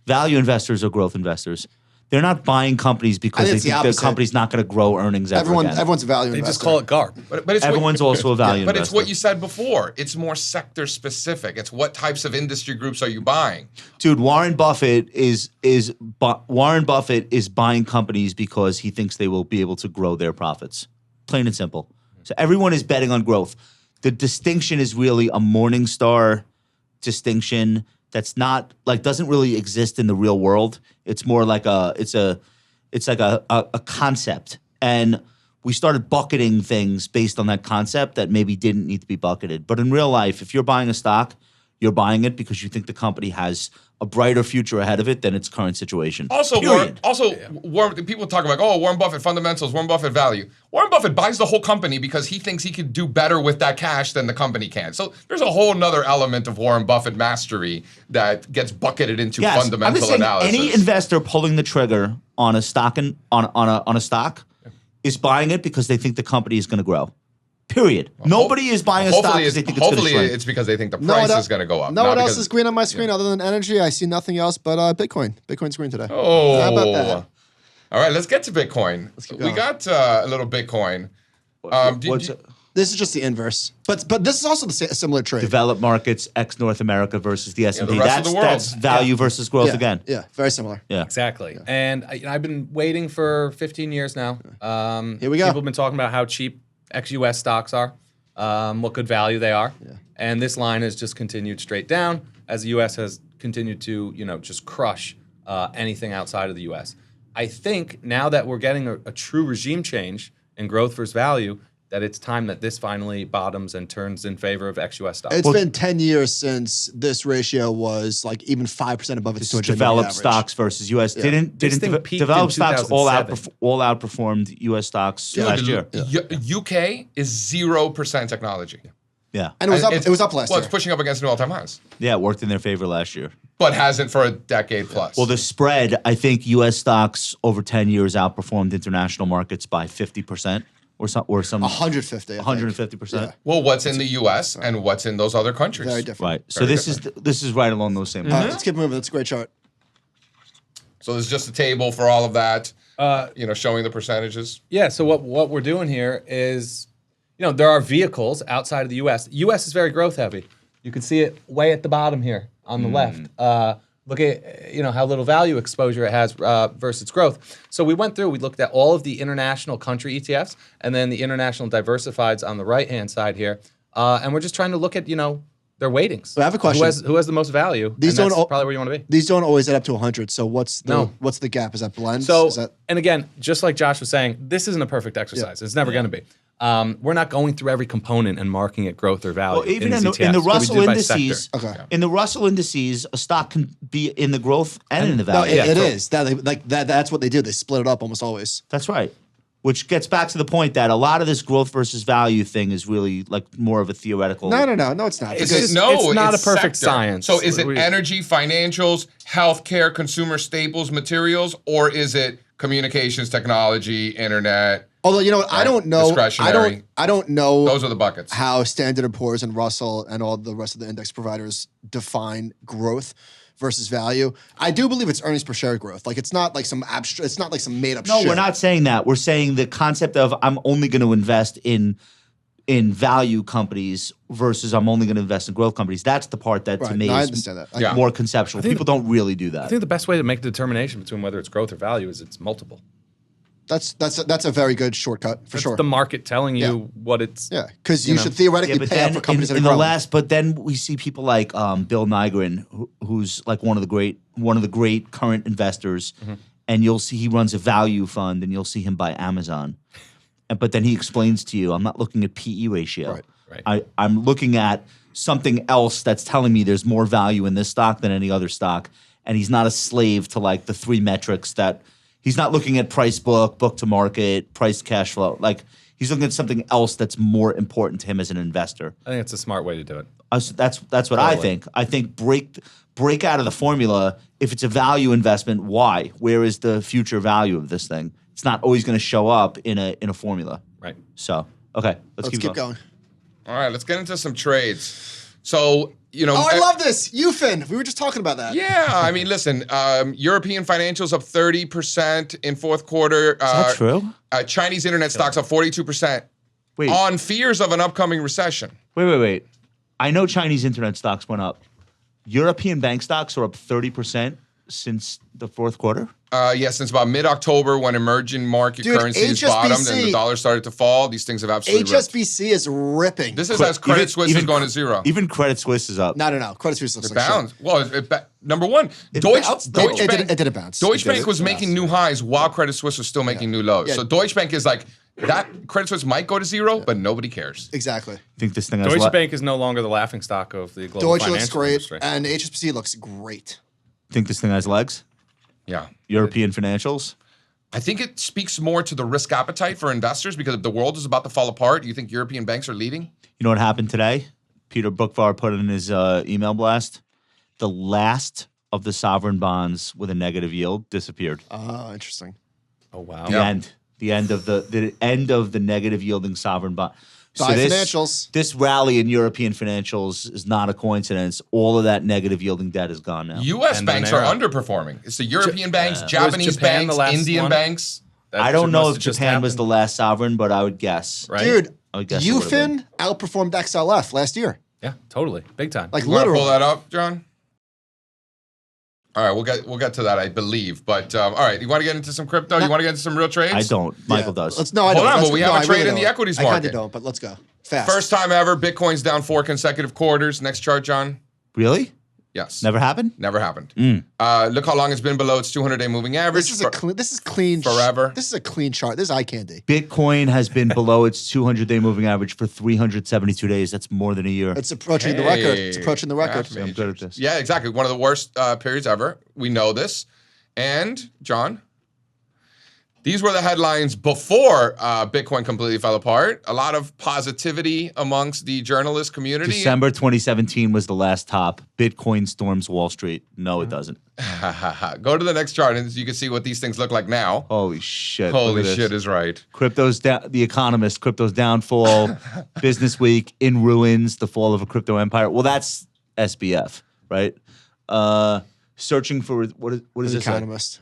Value investors are growth investors. They're not buying companies because think they it's the think the opposite. company's not going to grow earnings ever again. Everyone's a value They investor. just call it GARP. But it's Everyone's also a value But investor. it's what you said before. It's more sector specific. It's what types of industry groups are you buying? Dude, Warren Buffett is buying companies because he thinks they will be able to grow their profits. Plain and simple. So everyone is betting on growth. The distinction is really a Morningstar distinction that's not doesn't really exist in the real world. It's more like a concept. And we started bucketing things based on that concept that maybe didn't need to be bucketed. But in real life, if you're buying a stock, you're buying it because you think the company has a brighter future ahead of it than its current situation. Also, Period. Warren, people talk about, Warren Buffett fundamentals, Warren Buffett value. Warren Buffett buys the whole company because he thinks he could do better with that cash than the company can. So there's a whole nother element of Warren Buffett mastery that gets bucketed into Yes, I'm fundamental just saying analysis. any investor pulling the trigger on a stock on a stock is buying it because they think the company is going to grow. Period. Nobody is buying a stock because they think it's going to hopefully shrink. it's because they think the No, price what is going to go up. No not one else because- is green on my screen other than energy. I see nothing else but Bitcoin. Bitcoin's green today. Oh. How about that? All right, let's get to Bitcoin. keep We going. got a little Bitcoin. What's it? This is just the inverse. But this is also a similar trade. Developed markets, ex North America versus the S&P. the rest of the world. That's value versus growth again. Yeah, very similar. Yeah. Exactly. And I've been waiting for 15 years now. Here we go. People have been talking about how cheap ex-US stocks are, what good value they are. Yeah. And this line has just continued straight down as the US has continued to, just crush anything outside of the US. I think now that we're getting a true regime change in growth versus value, that it's time that this finally bottoms and turns in favor of ex-US stocks. It's been 10 years since this ratio was like even 5% above its 200 Developed average. stocks versus U.S. Didn't thing peaked developed in stocks all 2007. outperformed U.S. stocks last year? UK is 0% technology. Yeah. And it was up last Well, year. it's pushing up against new all-time highs, Yeah, it worked in their favor last year. but hasn't for a decade plus. Well, the spread, I think U.S. stocks over 10 years outperformed international markets by 50% or some 150. I think. 150%. Yeah. Well, what's in the U.S. and what's in those other countries? Very different. Right. So Very this is right along those same All right, lines. let's keep moving. That's a great chart. So there's just a table for all of that, showing the percentages. Yeah, so what we're doing here is, there are vehicles outside of the U.S. The U.S. is very growth heavy. You can see it way at the bottom here on the left. Look at how little value exposure it has versus its growth. So we went through, we looked at all of the international country ETFs and then the international diversifieds on the right-hand side here. And we're just trying to look at, their weightings. I have a question. Who has the most value? These and don't that's probably where you want to be. These don't always add up to 100. So what's the gap? Is that blend? So, Is that, and again, just like Josh was saying, this isn't a perfect exercise. It's never going to be. We're not going through every component and marking it growth or value. Well, even these in ETFs, the but we Russell do it by indices, sector. in the Russell indices, a stock can be in the growth and in the no, value. it is. That's what they do. They split it up almost always. That's right. Which gets back to the point that a lot of this growth versus value thing is really like more of a theoretical. No, it's not. It's Because not a perfect sector. science. So is it energy, financials, healthcare, consumer staples, materials, or is it communications, technology, internet? although I don't know. Discretionary. I don't know. Those are the buckets. How Standard & Poor's and Russell and all the rest of the index providers define growth versus value. I do believe it's earnings per share growth. Like it's not like some abstract. It's not like some made up. No, shit. we're not saying that. We're saying the concept of I'm only going to invest in value companies versus I'm only going to invest in growth companies. That's the part that to Right. me No, I is understand that. Yeah. more conceptual. People don't really do I that. think the best way to make the determination between whether it's growth or value is it's multiple. That's a very good shortcut for That's sure. the market telling you what it's. Yeah, because you should theoretically but pay out then for companies that are in the growing. last, but then we see people like Bill Nygren, who's like one of the great current investors, and you'll see he runs a value fund, and you'll see him buy Amazon, but then he explains to you, I'm not looking at PE ratio, Right. I'm looking at something else that's telling me there's more value in this stock than any other stock, and he's not a slave to like the three metrics that. He's not looking at price book to market, price cash flow. Like he's looking at something else that's more important to him as an investor. I think it's a smart way to do it. That's what I think. I think break out of the formula. If it's a value investment, why? Where is the future value of this thing? It's not always going to show up in a formula. Right. So okay, let's keep going. All right, let's get into some trades. So Oh, I love this. UFIN. We were just talking about that. Yeah, I mean, listen, European financials up 30% in fourth quarter. Is that true? Chinese internet stocks up 42% Wait, on fears of an upcoming recession. wait. I know Chinese internet stocks went up. European bank stocks are up 30% since the fourth quarter. Since about mid-October when emerging market Dude, currencies HSBC bottomed and the dollar started to fall, these things have absolutely ripped. HSBC is ripping. This is as Credit Suisse is going to zero. Even Credit Suisse is up. No. Credit Suisse looks It like bounced. shit. Well, number one, It Deutsche didn't Bank. bounce. Deutsche It Bank did. was making new highs while Credit Suisse was still making new lows. Yeah. So Deutsche Bank is like, that Credit Suisse might go to zero, but nobody cares. Exactly. I think this thing has Deutsche Bank is no longer the laughing stock of the global Deutsche financial looks great, industry. and HSBC looks great. Think this thing has legs? Yeah. European financials? I think it speaks more to the risk appetite for investors because if the world is about to fall apart, do you think European banks are leading? You know what happened today? Peter Bookvar put in his email blast. The last of the sovereign bonds with a negative yield disappeared. Oh, interesting. Oh wow. The end of the negative yielding sovereign bond. Buy financials. This rally in European financials is not a coincidence. All of that negative yielding debt is gone now. U.S. And banks then are underperforming. It's the European banks, Was Japanese Japan the banks, last Indian one? banks. That I don't know must if have just Japan was happened, the last sovereign, but I would guess. right? Dude, I guess it would've been. UFIN outperformed XLF last year. Yeah, totally. Big time. Like You want to literally. pull that up, John? All right, we'll get to that, I believe. But all right, you want to get into some crypto? You want to get into some real trades? I don't. Michael does. Let's, no, I Hold don't. on, Let's- but we no, have a I trade really in the don't. equities I kind market. of don't, but let's go. Fast. First time ever, Bitcoin's down 4 consecutive quarters. Next chart, John. Really? Yes. Never happened? Never happened. Look how long it's been below its 200-day moving average. This is clean. Forever. This is a clean chart. This is eye candy. Bitcoin has been below its 200-day moving average for 372 days. That's more than a year. It's approaching the record. It's approaching the record. Math I'm good at this. Yeah, exactly. One of the worst periods ever. We know this. And, John, these were the headlines before Bitcoin completely fell apart. A lot of positivity amongst the journalist community. December 2017 was the last top. Bitcoin storms Wall Street. No, it doesn't. Go to the next chart and you can see what these things look like now. Holy shit. Look Holy at this. shit is right. Crypto's down. The Economist, crypto's downfall. Business Week, in ruins, the fall of a crypto empire. Well, that's SBF, right? Searching for what is this? Economist.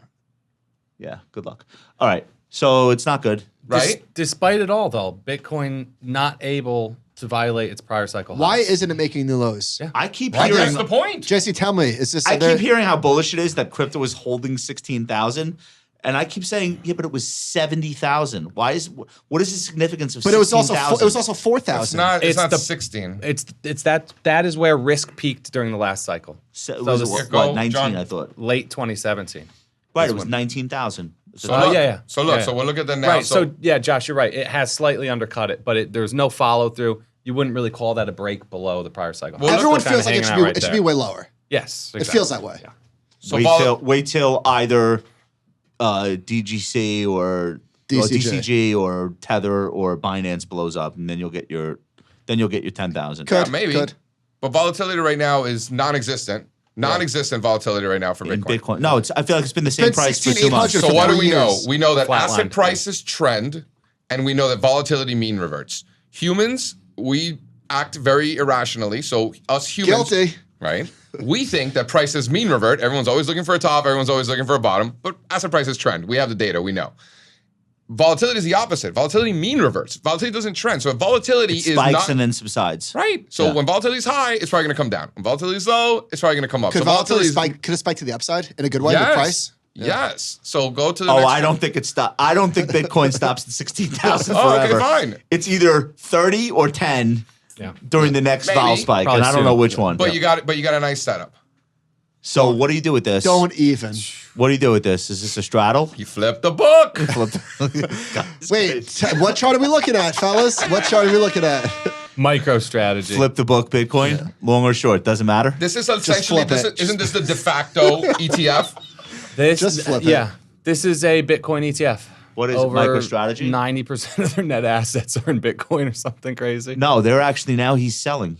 Yeah, good luck. All right. So it's not good. Right? Despite it all, though, Bitcoin not able to violate its prior cycle highs. Why isn't it making new lows? Yeah. I keep Right, hearing that's the point. Jesse, tell me, is this? I keep hearing how bullish it is that crypto is holding 16,000. And I keep saying, yeah, but it was 70,000. What is the significance of But it was also 16,000? 4,000. It's not the- 16. It's that is where risk peaked during the last cycle. So, was this- it, Go, what, 19, John. I thought. Late 2017. Right, it was 19,000. So Oh, look, yeah. So look, Yeah. so we'll look at the now. Right. So yeah, Josh, you're right. It has slightly undercut it, but there's no follow through. You wouldn't really call that a break below the prior cycle. Well, Everyone Still kinda feels like it hanging should out be. right It should there. be way lower. Yes, It feels that way. Yeah. So Wait till either DGC or DCG or Tether or Binance blows up, and then you'll get your 10,000. Could. yeah, maybe. Could. But volatility right now is non-existent. Non-existent volatility right now for In Bitcoin. Bitcoin. No, I feel like it's been the same Been price for 2 months. 16,800 So for what do 3 we know? years. We know that Flatlined, asset prices trend, and we know that volatility mean reverts. Humans, we act very irrationally. So us humans, Guilty. right? We think that prices mean revert. Everyone's always looking for a top. Everyone's always looking for a bottom. But asset prices trend. We have the data. We know. Volatility is the opposite. Volatility mean reverts. Volatility doesn't trend. So if volatility It is spikes not and then subsides. right. So Yeah. when volatility is high, it's probably going to come down. When volatility is low, it's probably going to come up. Could So volatility is- spike? Could it spike to the upside in a good way Yes. with price? Yes. So go to the Oh, next I don't think it stop. I don't think Bitcoin stops at 16,000 Oh, okay, forever. fine. It's either 30 or 10 Yeah. during the next Maybe. vol spike, Probably and I don't soon. know which one. But you got a nice setup. So what do you do with this? Don't even. What do you do with this? Is this a straddle? You flip the book. Wait, what chart are we looking at, fellas? What chart are we looking at? Micro strategy. Flip the book, Bitcoin, long or short, doesn't matter. This is essentially flip it. isn't this the de facto ETF? This, Just flip it. Yeah. This is a Bitcoin ETF. What is it, MicroStrategy? 90% of their net assets are in Bitcoin or something crazy. No, they're actually now he's selling.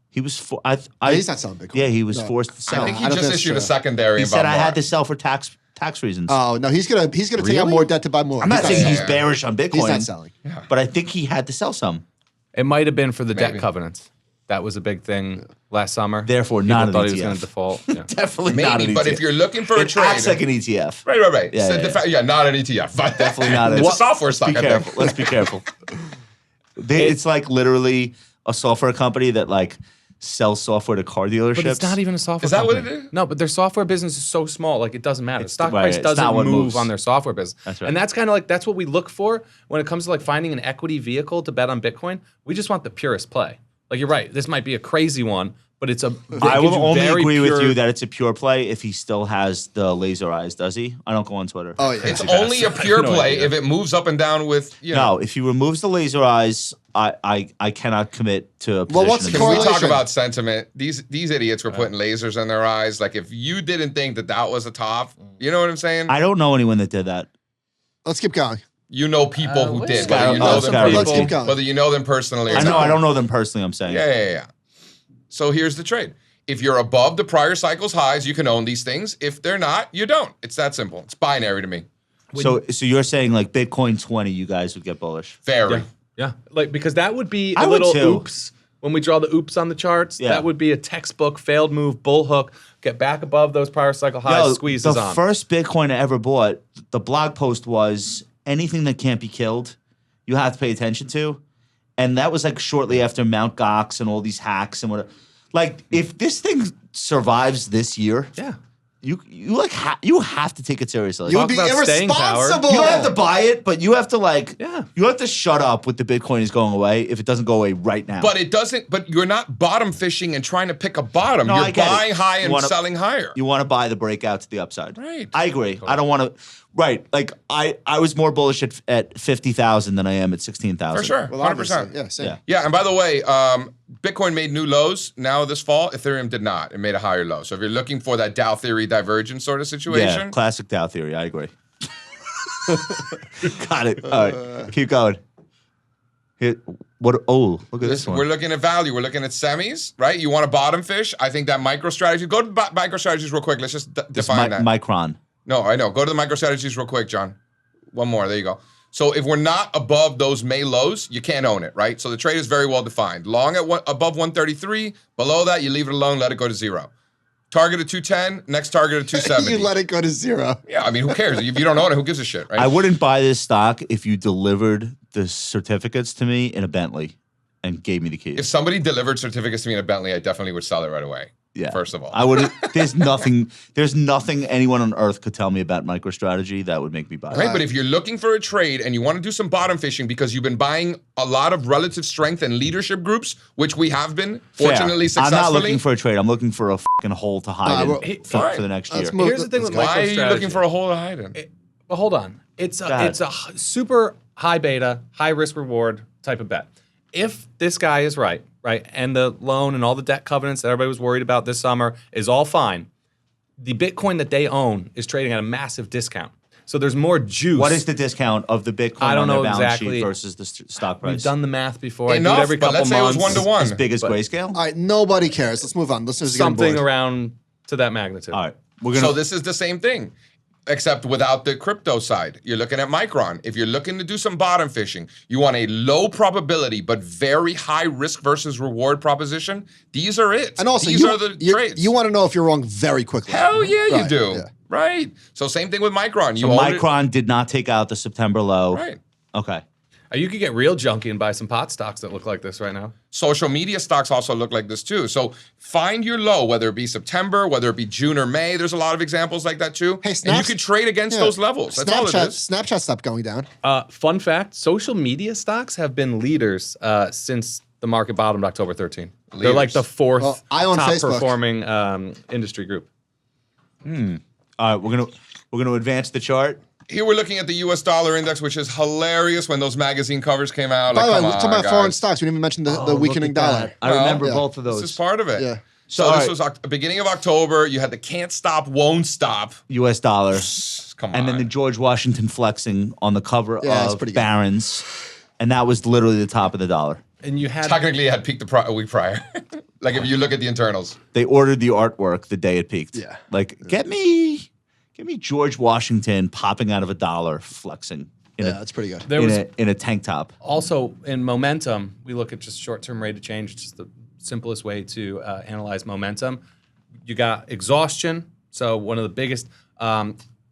He was He's not selling Bitcoin. Yeah, he was No. forced to sell. I think he I don't just think issued that's a true. secondary. He said about I had March. to sell for tax reasons. Oh no, he's gonna take out Really? more debt to buy more. I'm not saying he's selling. bearish on Bitcoin. He's not selling. But I think he had to sell some. It might have been for the Maybe. debt covenants. That was a big thing last summer. Therefore, People not an thought he was ETF. going to default. Yeah. Definitely not an Maybe, ETF. but if you're looking for a it trade, acts like an ETF. right. Yeah, So yeah, yeah, not an ETF. But Definitely not. It's a software Let's be stock. I careful. think. Let's be careful. It's like literally a software company that like sells software to car dealerships. But it's not even a software Is that what company. it is? No, but their software business is so small, like it doesn't matter. Stock right, price it's doesn't not what move moves. on their software business. That's right. And that's kind of like, that's what we look for when it comes to like finding an equity vehicle to bet on Bitcoin. We just want the purest play. Like you're right, this might be a crazy one, but it's a. I it will gives you only very agree with pure- you that it's a pure play if he still has the laser eyes. Does he? I don't go on Twitter. Oh yeah. It's only a pure no play idea. if it moves up and down with you know. No, if he removes the laser eyes, I cannot commit to a position. Well, what's the in Can we this. correlation? talk about sentiment? These idiots were putting lasers in their eyes. Like if you didn't think that was a top, you know what I'm saying? I don't know anyone that did that. Let's keep going. You know people who did, Scott- whether you know them Scott- Let's keep people, going. whether you know them personally. Or I know. not. I don't know them personally. I'm saying. Yeah. So here's the trade. If you're above the prior cycle's highs, you can own these things. If they're not, you don't. It's that simple. It's binary to me. So you're saying like Bitcoin 20, you guys would get bullish. Very. Yeah, like because that would be I a would little too. oops. When we draw the oops on the charts, Yeah. that would be a textbook failed move, bull hook, get back above those prior cycle highs, Yo, squeezes the on. first Bitcoin I ever bought, the blog post was anything that can't be killed, you have to pay attention to. And that was like shortly after Mt. Gox and all these hacks and whatever. Like, if this thing survives this year, Yeah. you have to take it seriously. You Talk would be about staying power. irresponsible. You don't have to buy it, but you have to Yeah. you have to shut up with the Bitcoin is going away if it doesn't go away right now. But it doesn't. But you're not bottom fishing and trying to pick a bottom. No, I You're get it. buying high You and wanna- selling higher. you want to buy the breakout to the upside. Right. I agree. I don't want to. Right. Like I was more bullish at 50,000 than I am at 16,000. For sure, Well, 100%. obviously, yeah, same. Yeah. Yeah, and by the way, Bitcoin made new lows now this fall. Ethereum did not. It made a higher low. So if you're looking for that Dow theory divergence sort of Yeah. situation, Classic Dow theory. I agree. Got it. All right. Keep going. Here, what? Oh, look at this one. we're looking at value. We're looking at semis, right? You want a bottom fish? I think that MicroStrategy. Go to MicroStrategies real quick. Let's just define that. Micron. No, I know. Go to the MicroStrategies real quick, John. One more. There you go. So if we're not above those May lows, you can't own it, right? So the trade is very well defined. Long at above 133. Below that, you leave it alone. Let it go to zero. Target at 210. Next target at 270. You let it go to zero. Yeah, I mean, who cares? If you don't own it, who gives a shit, right? I wouldn't buy this stock if you delivered the certificates to me in a Bentley and gave me the keys. If somebody delivered certificates to me in a Bentley, I definitely would sell it right away. Yeah. First of all. I would. There's nothing anyone on earth could tell me about MicroStrategy that would make me buy it. Right, but if you're looking for a trade and you want to do some bottom fishing because you've been buying a lot of relative strength and leadership groups, which we have been, Fair. fortunately, successfully. I'm not looking for a trade. I'm looking for a fucking hole to hide well, in fine. for the next year. Let's move. Here's the thing with Let's go. Why are you MicroStrategy. looking for a hole to hide in? Well, hold on. It's ahead. a super high beta, high risk reward type of bet. If this guy is right, and the loan and all the debt covenants that everybody was worried about this summer is all fine, the Bitcoin that they own is trading at a massive discount. So there's more juice. What is the discount of the Bitcoin I don't on their know balance sheet sheet versus the stock price? We've done the math before. I Enough, do it every but couple let's say it was months. 1 to 1. as big as But- Grayscale? All right, nobody cares. Let's move on. Listeners are getting Something bored. around to that magnitude. All right. We're gonna. So this is the same thing, except without the crypto side. You're looking at Micron. If you're looking to do some bottom fishing, you want a low probability but very high risk versus reward proposition. These are it. And also, these are the trades. you want to know if you're wrong very quickly. Hell yeah, you Right, do. yeah. Right. So same thing with Micron. You so own it. Micron did not take out the September low. Right. Okay. You could get real junky and buy some pot stocks that look like this right now. Social media stocks also look like this too. So find your low, whether it be September, whether it be June or May. There's a lot of examples like that too. Hey, and you Snaps- can trade against Yeah. those levels. That's all it is. Snapchat stopped going down. Fun fact, social media stocks have been leaders since the market bottomed October 13. They're like the Leaders. fourth Well, I own top Facebook. performing industry group. All right. We're gonna advance the chart. Here we're looking at the US dollar index, which is hilarious when those magazine covers came out. By Like, the way, come we're talking on, about foreign guys. stocks. We didn't even mention the Look weakening at that. dollar. I remember yeah. both of those. This is part of it. Yeah. So all this right. was beginning of October. You had the can't stop, won't stop. U.S. dollar. Come on. And then the George Washington flexing on the cover Yeah, it's of pretty good. Barron's. And that was literally the top of the dollar. And you had technically it had peaked a week prior. Like if you look at the internals. They ordered the artwork the day it peaked. Yeah. Like, get me George Washington popping out of a dollar flexing in, Yeah, that's pretty good. there was in a tank top. also in momentum. We look at just short-term rate of change. It's just the simplest way to analyze momentum. You got exhaustion. So one of the biggest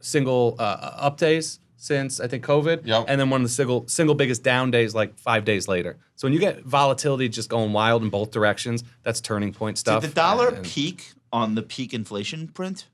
single up days since I think COVID, Yep. and then one of the single biggest down days like 5 days later. So when you get volatility just going wild in both directions, that's turning point stuff. Did the dollar And peak on the peak inflation print?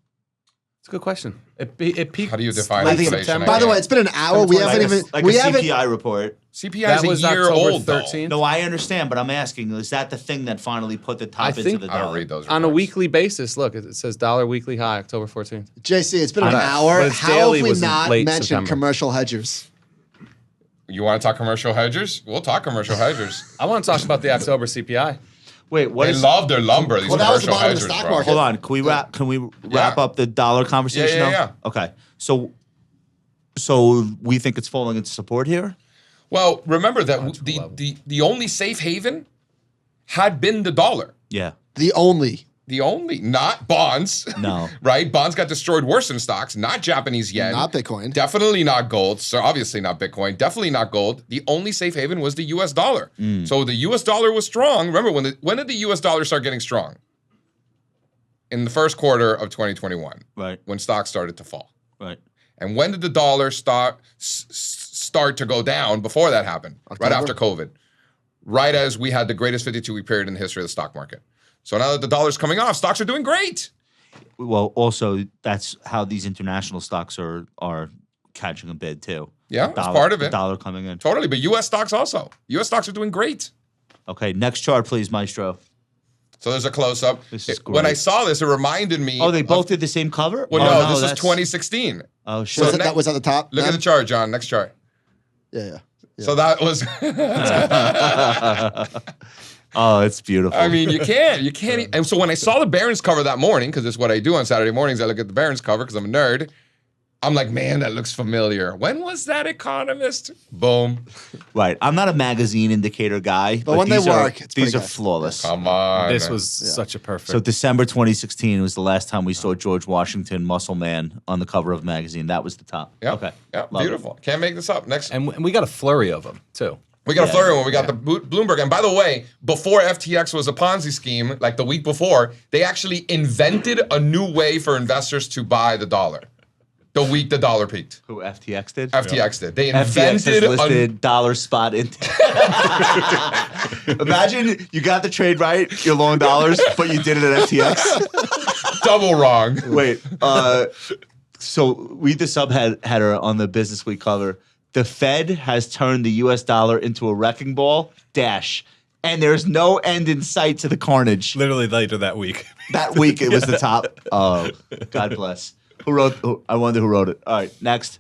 It's a good question. It peaked. How do you define late inflation? September. By the way, it's been an hour. We haven't even. Like We a haven't. CPI report. CPI That is was a year October old 13th. No, I understand, but I'm asking, is that the thing that finally put the top I into think- the though. I don't dollar? read those On a reports. weekly basis, look, it says dollar weekly high, October 14th. JC, it's been an But hour. its How daily have we was in not late mentioned September. commercial hedgers? You want to talk commercial hedgers? We'll talk commercial hedgers. I want to talk about the October CPI. Wait, what They is? love their lumber. These Well, that was the commercial bottom of the hedgers, stock bro. market. Hold on, can we wrap Yeah. up the dollar conversation? Yeah, now? Okay, so we think it's falling into support here. Well, remember that Logical level. the only safe haven had been the dollar. Yeah, The only. The only, not bonds. No. Right? Bonds got destroyed worse than stocks. Not Japanese yen. Not Bitcoin. Definitely not gold. So obviously not Bitcoin. Definitely not gold. The only safe haven was the US dollar. So the US dollar was strong. Remember, when did the US dollar start getting strong? In the first quarter of 2021, right, when stocks started to fall. right. And when did the dollar start to go down before that happened? Right October. after COVID. right as we had the greatest 52-week period in the history of the stock market. So now that the dollar's coming off, stocks are doing great. Well, also that's how these international stocks are catching a bid too. Yeah, The that's dollar- part of the it. dollar coming in. Totally, but U.S. stocks also. U.S. stocks are doing great. Okay, next chart, please, Maestro. So there's a close-up. This is When I great. saw this, it reminded me. Oh, they both did the same cover? Well, Oh, no, this is that's- 2016. Oh shit! Was So that was at the top? Look at the chart, John. Next chart. Yeah. So that was. Oh, it's beautiful. I mean, you can't. And so when I saw the Barron's cover that morning, because it's what I do on Saturday mornings, I look at the Barron's cover because I'm a nerd. I'm like, man, that looks familiar. When was that Economist? Boom. Right. I'm not a magazine indicator guy, but when they these are, work, it's pretty these are good. flawless. Come on. This was such a perfect. So December 2016 was the last time we saw George Washington, Muscle Man, on the cover of the magazine. That was the top. Yeah. Okay. Yeah. Love it. Beautiful. Can't make this up. Next. and we got a flurry of them too. We got a Yeah. flurry one. We got the Bloomberg. And by the way, before FTX was a Ponzi scheme, like the week before, they actually invented a new way for investors to buy the dollar. The week the dollar peaked. Who FTX did? FTX did. They FTX has invented listed dollar spot in. Imagine you got the trade right, you're long dollars, but you did it at FTX. double wrong. Wait, so read the subheader on the Business Week cover. The Fed has turned the U.S. dollar into a wrecking ball, and there's no end in sight to the carnage. Literally later that week. That week it was the top. Oh, God bless. I wonder who wrote it. All right, next.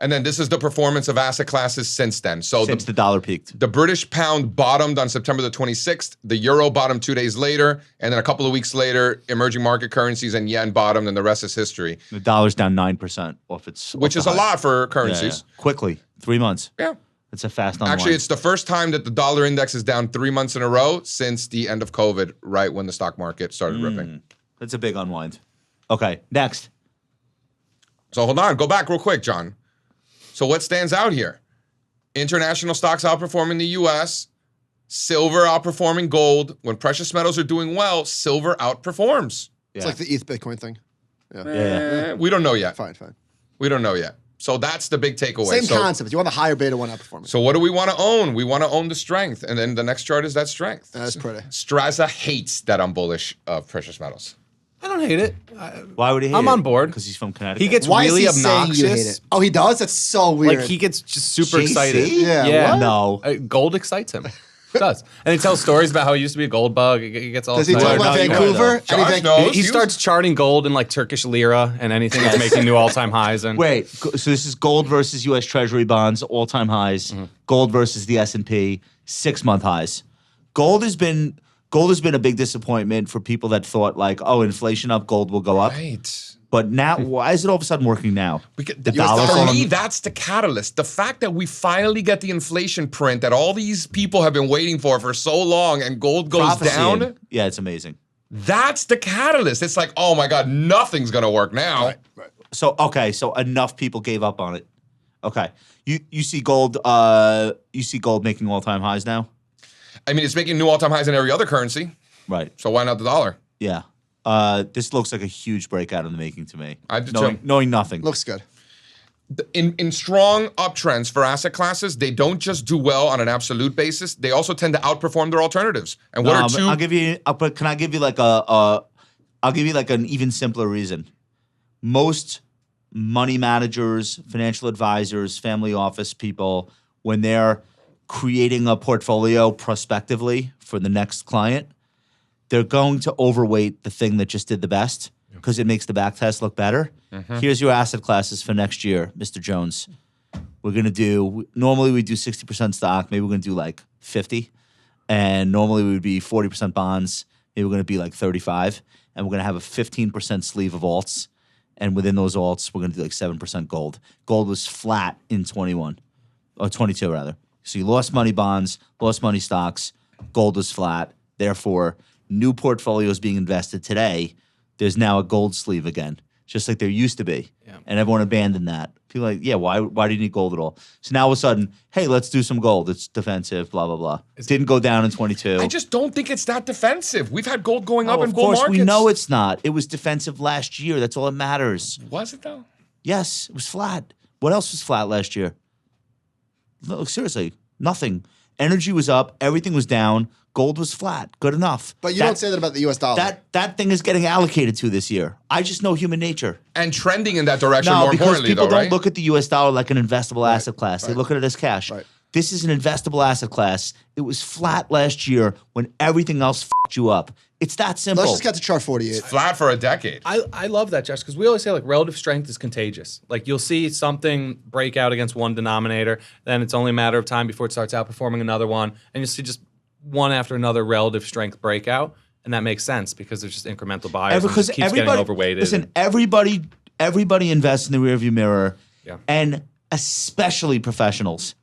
And then this is the performance of asset classes since then. So Since the dollar peaked. the British pound bottomed on September the 26th. The euro bottomed 2 days later. And then a couple of weeks later, emerging market currencies and yen bottomed, and the rest is history, The dollar's down 9% off its. which off is the a high. lot for Yeah, currencies. yeah. Quickly, 3 months. Yeah. It's a fast unwind. Actually, it's the first time that the dollar index is down 3 months in a row since the end of COVID, right when the stock market started ripping. It's a big unwind. Okay, next. So hold on, go back real quick, John. So what stands out here? International stocks outperforming the US, silver outperforming gold. When precious metals are doing well, silver outperforms. It's like the ETH Bitcoin thing. We don't know yet. Fine. We don't know yet. So that's the big takeaway. Same so, concept. You want the higher beta one outperforming. So what do we want to own? We want to own the strength. And then the next chart is that strength. That's pretty. Strazza hates that I'm bullish of precious metals. I don't hate it. Why would he hate I'm it? on board. Because he's from Connecticut. He gets Why really is he obnoxious. saying you hate it? Oh, he does? That's so weird. Like he gets just super JC? excited. Yeah, what? No. Gold excites him. It does. And he tells stories about how he used to be a gold bug. He gets all Does he excited. talk about No, you are, Vancouver? though. Anything? Josh knows. He starts charting gold in like Turkish lira and anything that's making new all-time highs. And Wait, so this is gold versus U.S. Treasury bonds, all-time highs. Gold versus the S&P, 6-month highs. Gold has been a big disappointment for people that thought like, oh, inflation up, gold will go up. Right. But now, why is it all of a sudden working now? Because The dollar's for on- me, that's the catalyst. The fact that we finally get the inflation print that all these people have been waiting for so long, and gold goes Prophecying. down, Yeah, it's amazing. that's the catalyst. It's like, oh my God, nothing's going to work now. So enough people gave up on it. Okay, you see gold making all-time highs now. I mean, it's making new all-time highs in every other currency, Right. so why not the dollar? Yeah. This looks like a huge breakout in the making to me. I do too. Knowing nothing. Looks good. In strong uptrends for asset classes, they don't just do well on an absolute basis. They also tend to outperform their alternatives. And what are but two? I'll give you. But can I give you like an even simpler reason? Most money managers, financial advisors, family office people, when they're creating a portfolio prospectively for the next client, they're going to overweight the thing that just did the best because it makes the back test look better. Here's your asset classes for next year, Mr. Jones. We're going to do, normally we do 60% stock. Maybe we're going to do like 50. And normally we would be 40% bonds. Maybe we're going to be like 35. And we're going to have a 15% sleeve of alts. And within those alts, we're going to do like 7% gold. Gold was flat in 21, or 22 rather. So you lost money bonds, lost money stocks. Gold was flat. Therefore, new portfolios being invested today, there's now a gold sleeve again, just like there used to be. Yeah. And everyone abandoned that. People are like, yeah, why do you need gold at all? So now all of a sudden, hey, let's do some gold. It's defensive, blah, blah, blah. Didn't go down in 22. I just don't think it's that defensive. We've had gold going up in of bull course, markets. we know it's not. It was defensive last year. That's all that matters. Was it though? Yes, it was flat. What else was flat last year? No, seriously, nothing. Energy was up. Everything was down. Gold was flat. Good enough. But you don't say that about the U.S. dollar. That thing is getting allocated to this year. I just know human nature. And trending in that direction No, more because importantly, people though, don't right? look at the U.S. dollar like an investable asset class. They look at it as cash. Right. This is an investable asset class. It was flat last year when everything else fucked you up. It's that simple. Let's just get to chart 48. Flat for a decade. I love that, Josh, because we always say like relative strength is contagious. Like you'll see something break out against one denominator, then it's only a matter of time before it starts outperforming another one, and you'll see just one after another relative strength breakout, and that makes sense because there's just incremental buyers. And it because just keeps getting overweighted. Listen, everybody invests in the rearview mirror, and especially professionals,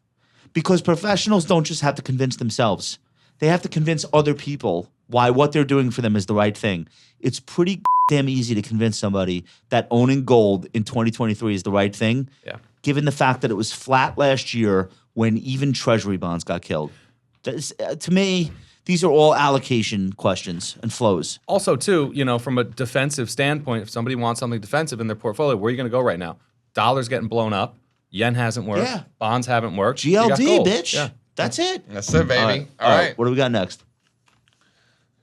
because professionals don't just have to convince themselves; they have to convince other people why what they're doing for them is the right thing. It's pretty damn easy to convince somebody that owning gold in 2023 is the right thing, given the fact that it was flat last year when even Treasury bonds got killed. To me, these are all allocation questions and flows. Also, too, from a defensive standpoint, if somebody wants something defensive in their portfolio, where are you going to go right now? Dollar's getting blown up. Yen hasn't worked. Yeah. Bonds haven't worked. You got GLD, gold. bitch. Yeah. That's it. That's it, baby. All right. What do we got next?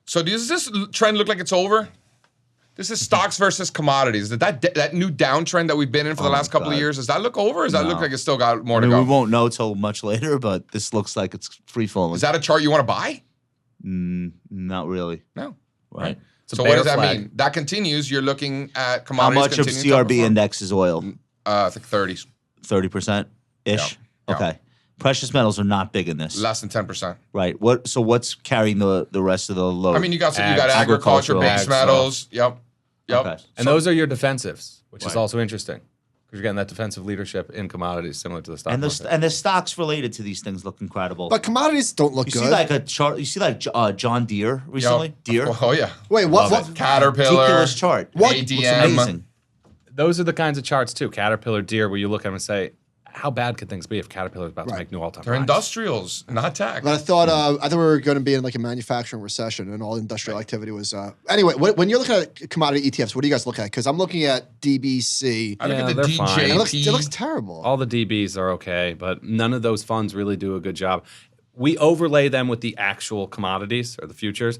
So does this trend look like it's over? This is stocks versus commodities. That new downtrend that we've been in for the last couple of years, does that look over? Or does that look like it's still got more to go? We won't know till much later, but this looks like it's free falling. Is that a chart you want to buy? Not really. No. Right. So what does that mean? That continues. You're looking at How commodities. much of CRB index is oil? I think 30s. 30% ish. Yeah. Okay. Precious metals are not big in this. Less than 10%. Right. What's carrying the rest of the load? I mean, you got agriculture, base metals. Yep. Okay. And those are your defensives, which is also interesting because you're getting that defensive leadership in commodities similar to the stock market. And the stocks related to these things look incredible. But commodities don't look you good. see like a chart. You see like John Deere recently. Yep. Deere. Oh yeah. Wait, what? Caterpillar. Ridiculous chart. What? Looks ADM. amazing. Those are the kinds of charts too. Caterpillar, Deere, where you look at them and say, how bad could things be if Caterpillar is about to make new all-time They're highs? industrials, not tech. But I thought we were going to be in like a manufacturing recession, and all industrial activity was. Anyway, when you're looking at commodity ETFs, what do you guys look at? Because I'm looking at DBC. I look at the they're fine. DJP. It looks terrible. All the DBs are okay, but none of those funds really do a good job. We overlay them with the actual commodities or the futures.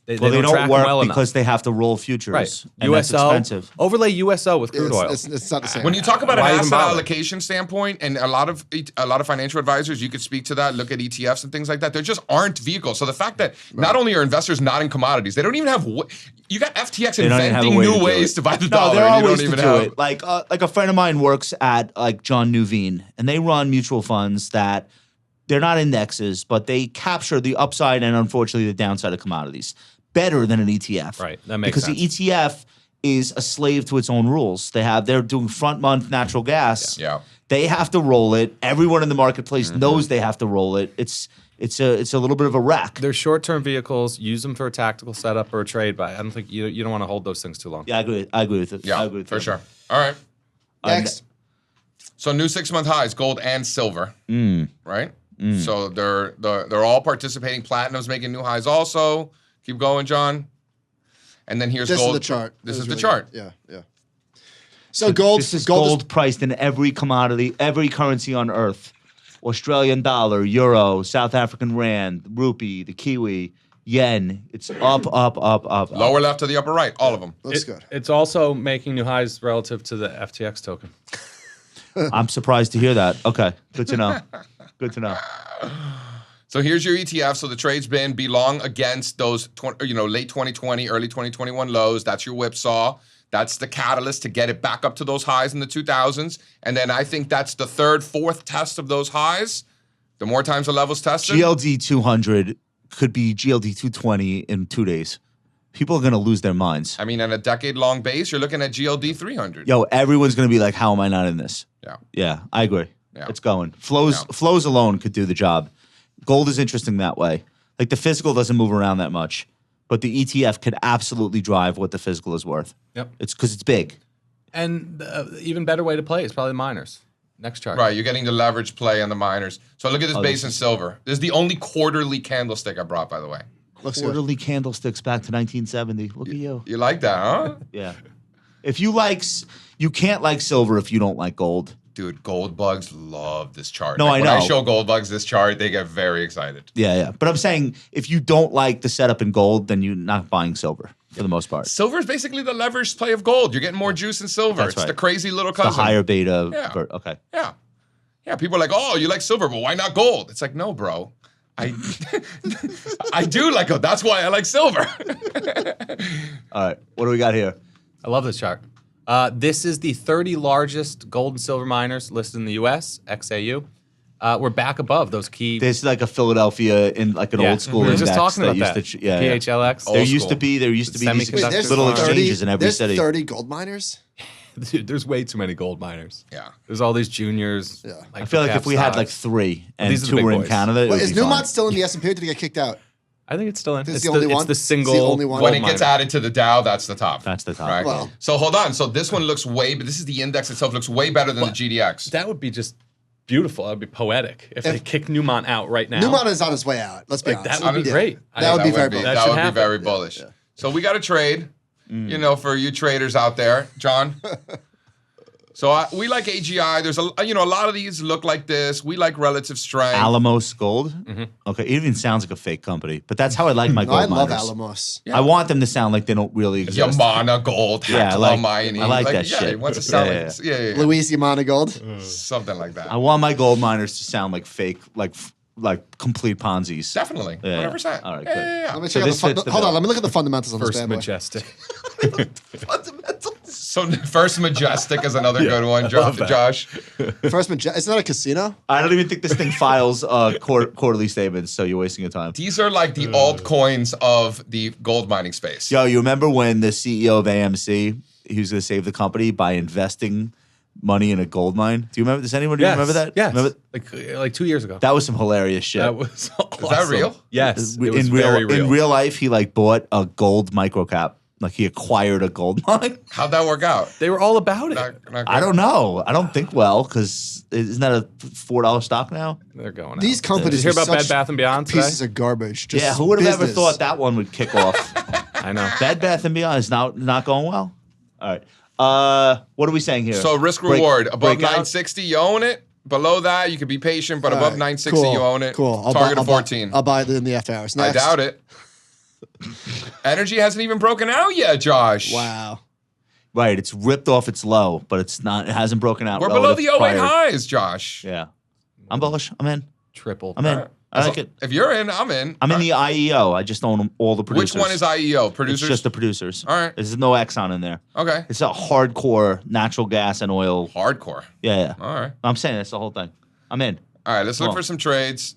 They Well, they don't track don't them work well because enough. they have to roll futures. Right. And that's USO. expensive. Overlay USO with crude oil. It's not the same. When you talk about Why an even asset bother? allocation standpoint, and a lot of financial advisors, you could speak to that, look at ETFs and things like that. There just aren't vehicles. So the fact that not only are investors not in commodities, they don't even have. You got FTX They don't even have a inventing way to new do ways it. to buy the No, dollar. there are and you ways don't to even do have. it. Like a friend of mine works at like John Nuveen, and they run mutual funds that they're not indexes, but they capture the upside and unfortunately the downside of commodities better than an ETF. Right, that makes because sense. the ETF is a slave to its own rules. They're doing front month natural gas. Yeah. They have to roll it. Everyone in the marketplace knows they have to roll it. It's a little bit of a wreck. They're short-term vehicles. Use them for a tactical setup or a trade. But I don't think you don't want to hold those things too long. Yeah, I agree with it. Yeah, I agree with for that. sure. All right. Next. So new 6-month highs, gold and silver. Right? So they're all participating. Platinum's making new highs also. Keep going, John. And then here's This gold. is the chart. This It is was the really chart. good. Yeah. So gold. This is gold priced in every commodity, every currency on earth. Australian dollar, euro, South African rand, rupee, the kiwi, yen. It's up, up, up, up. Lower left to the upper right, all of them. Looks good. It's also making new highs relative to the FTX token. I'm surprised to hear that. Okay, good to know. Good to know. So here's your ETF. So the trade's been belong against those late 2020, early 2021 lows. That's your whipsaw. That's the catalyst to get it back up to those highs in the 2000s. And then I think that's the third, fourth test of those highs. The more times the level's tested. GLD 200 could be GLD 220 in 2 days. People are going to lose their minds. I mean, on a decade-long base, you're looking at GLD 300. Yo, everyone's going to be like, how am I not in this? Yeah. Yeah, I agree. Yeah. It's going. Flows alone could do the job. Gold is interesting that way. Like the physical doesn't move around that much, but the ETF could absolutely drive what the physical is worth. Yep. It's because it's big. And even better way to play is probably the miners. Next chart. Right, you're getting the leverage play on the miners. So look at this base in silver. This is the only quarterly candlestick I brought, by the way. Looks good. Quarterly candlesticks back to 1970. Look at you. You like that, huh? Yeah. If you can't like silver if you don't like gold. Dude, gold bugs love this chart. No, I When I know. show gold bugs this chart, they get very excited. Yeah. But I'm saying if you don't like the setup in gold, then you're not buying silver for the most part. Silver is basically the leveraged play of gold. You're getting more juice in silver. That's It's right. the crazy little The cousin. higher beta. Yeah. Okay. Yeah. Yeah, people are like, oh, you like silver, but why not gold? It's like, no, bro. I do like gold. That's why I like silver. All right. What do we got here? I love this chart. This is the 30 largest gold and silver miners listed in the U.S. XAU. We're back above those key. There's like a Philadelphia in like an old school We were index just talking about that. used to. Yeah. PHLX. There Old used to school. be these Semiconductor. There's little 30 exchanges in every there's city. 30 gold miners. Dude, there's way too many gold miners. Yeah. There's all these juniors. Yeah. I feel like if we had like stocks. 3 and These are the 2 big were in boys. Canada, it Wait, would is be fine. Newmont still in the S&P or did he get kicked out? I think it's still in. This is It's the only one? It's the It's the single. only one? When gold it gets miner. added to the Dow, that's the top. That's the top. Right. Well. So hold on. So this one looks but this is the index itself looks way better than the GDX. That would be just beautiful. That would be poetic if they kick Newmont out right now. Newmont is on his way out. Let's be Like, honest. that would be great. That would be very bullish. That That should would be happen. very bullish. So we got a trade, for you traders out there, John. So we like AGI. There's a lot of these look like this. We like relative strength. Alamos Gold. Okay, it even sounds like a fake company, but that's how I like my No, gold I love miners. Alamos. I want them to sound like they don't really exist. Yamana Gold, Yeah, I Hecla like- Mining. I like that yeah, shit. It wants to sound Yeah, like yeah. Luis Yamana Gold. Something like that. I want my gold miners to sound like fake, like complete Ponzi's. Definitely, Yeah. 100%. All right, yeah, good. yeah, yeah. Let me So check out this the fits the hold bill. on. Let me look at the fundamentals on this First bad boy. Majestic. So First Majestic is another good one, Josh. First Majestic. Isn't that a casino? I don't even think this thing files quarterly statements, so you're wasting your time. These are like the altcoins of the gold mining space. Yo, you remember when the CEO of AMC, he was going to save the company by investing money in a gold mine? Do you remember? Does anyone remember that? Yes. Remember? Like 2 years ago. That was some hilarious shit. That was awesome. Is that real? Yes. It was in very real. in real life, he like bought a gold microcap. Like he acquired a gold mine. How'd that work out? They were all about it. Not I don't know. I don't think well, because isn't that a $4 stock now? They're going These out. companies Did you hear are about Bed such Bath & Beyond today? pieces of garbage. Just Yeah, who would have ever business. thought that one would kick off? I know. Bed Bath & Beyond is not going well. All right. What are we saying here? So risk Break- reward above breakout? 960, you own it. Below that, you could be patient, but All above right, 960, cool, you own it. Cool. Target of 14. I'll buy it in the after hours. I Next. doubt it. Energy hasn't even broken out yet, Josh. Wow. Right, it's ripped off its low, but it's not. It hasn't broken out. We're below relative the 08 prior. highs, Josh. Yeah, I'm bullish. I'm in. Triple. I'm in. Alright. I like it. If you're in, I'm in. I'm in the IEO. I just own all the Which producers. one is IEO? It's Producers? just the producers. All right. There's no Exxon in there. Okay. It's a hardcore natural gas and oil. Hardcore. Yeah. All right. I'm saying that's the whole thing. I'm in. All right, let's look for some trades.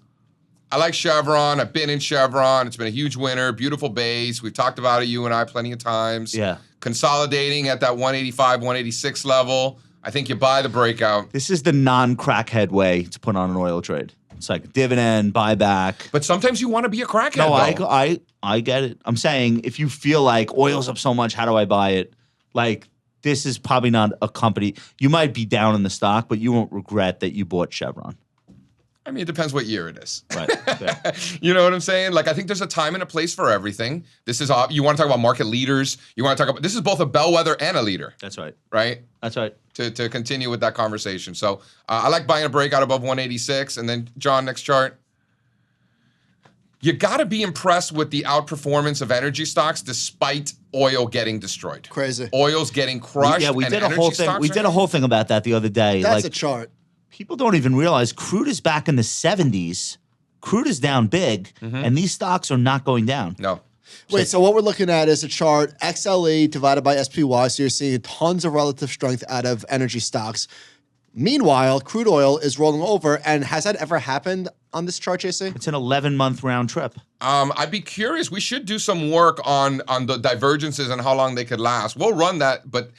I like Chevron. I've been in Chevron. It's been a huge winner. Beautiful base. We've talked about it, you and I, plenty of times. Yeah. Consolidating at that 185, 186 level. I think you buy the breakout. This is the non-crackhead way to put on an oil trade. It's like dividend, buyback. But sometimes you want to be a crackhead, No, though. I get it. I'm saying if you feel like oil's up so much, how do I buy it? Like this is probably not a company. You might be down in the stock, but you won't regret that you bought Chevron. I mean, it depends what year it is. Right. Yeah. You know what I'm saying? Like, I think there's a time and a place for everything. This is, you want to talk about market leaders. You want to talk about, this is both a bellwether and a leader, That's right. right? That's right. To continue with that conversation. So I like buying a breakout above 186. And then, John, next chart. You got to be impressed with the outperformance of energy stocks despite oil getting destroyed. Crazy. Oil's getting crushed. Yeah, we and did a energy whole thing. stocks We are did a whole thing about that the other day. That's like a chart. people don't even realize crude is back in the 70s. Crude is down big, and these stocks are not going down. No. Wait, so what we're looking at is a chart XLE divided by SPY. So you're seeing tons of relative strength out of energy stocks. Meanwhile, crude oil is rolling over. And has that ever happened on this chart, JC? It's an 11-month round trip. I'd be curious. We should do some work on the divergences and how long they could last. We'll run that, but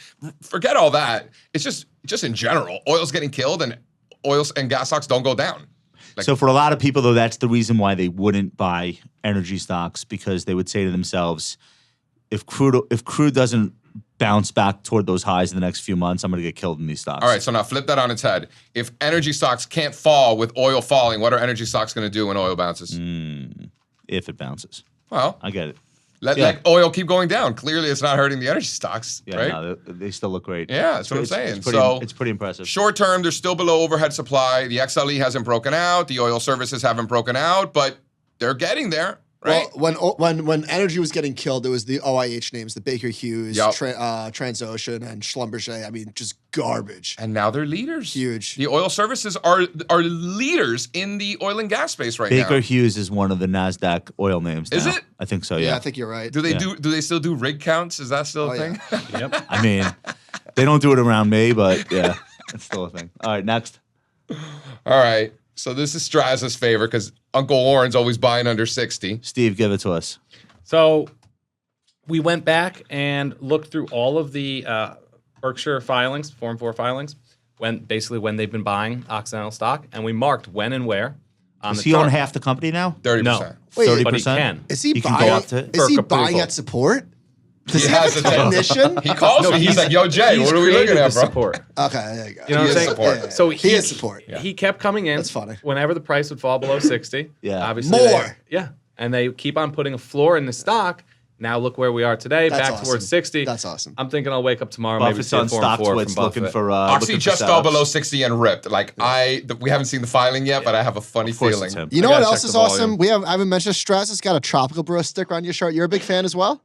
forget all that. It's just in general, oil's getting killed and oils and gas stocks don't go down. Like, So for a lot of people, though, that's the reason why they wouldn't buy energy stocks, because they would say to themselves, if crude doesn't bounce back toward those highs in the next few months, I'm going to get killed in these stocks. all right, so now flip that on its head. If energy stocks can't fall with oil falling, what are energy stocks going to do when oil bounces? If it bounces. Well, I get it. Let oil keep going down. Clearly, it's not hurting the energy stocks, Yeah, right? no, they still look great. Yeah, that's what I'm saying. It's pretty impressive. Short term, they're still below overhead supply. The XLE hasn't broken out. The oil services haven't broken out, but they're getting there, right? Well, when energy was getting killed, it was the OIH names, the Baker Hughes, Yep. Transocean, and Schlumberger. I mean, just garbage. And now they're leaders. Huge. The oil services are leaders in the oil and gas space right Baker now. Hughes is one of the NASDAQ oil names. Is now. it? I think so, Yeah, yeah. I think you're right. Do they still do rig counts? Is that still a thing? Yep. I mean, they don't do it around me, but yeah, it's still a thing. All right, next. All right. So this is Strazza's favorite because Uncle Warren's always buying under 60. Steve, give it to us. So we went back and looked through all of the Berkshire filings, Form 4 filings, when they've been buying Occidental stock, and we marked when and where on Does the he own chart. half the company now? 30%. No. Wait, 30%? But he can. Is he He can buying? go up to Is he Burke buying approval. at support? Does He he have has a a thing. technician? He calls me. He's like, yo, Jay, He's what are we looking created at, the bro? Support. Okay, there you go. You know what I'm He is saying? support. Yeah. So he is support. He kept coming in. That's funny. Whenever the price would fall below 60. Yeah. Obviously. More. And they keep on putting a floor in the stock. Now look where we are today, That's back awesome. towards 60. That's awesome. I'm thinking I'll wake up tomorrow, Buffett's maybe on see a Form 4 StockTwits from looking Buffett. for Oxy looking for just fell setups. below 60 and ripped. Like we haven't seen the filing yet, but I have a funny Of course feeling. it's him. You know I what gotta else check is the awesome? volume. I haven't mentioned Strazza's got a tropical brew sticker on your shirt. You're a big fan as well?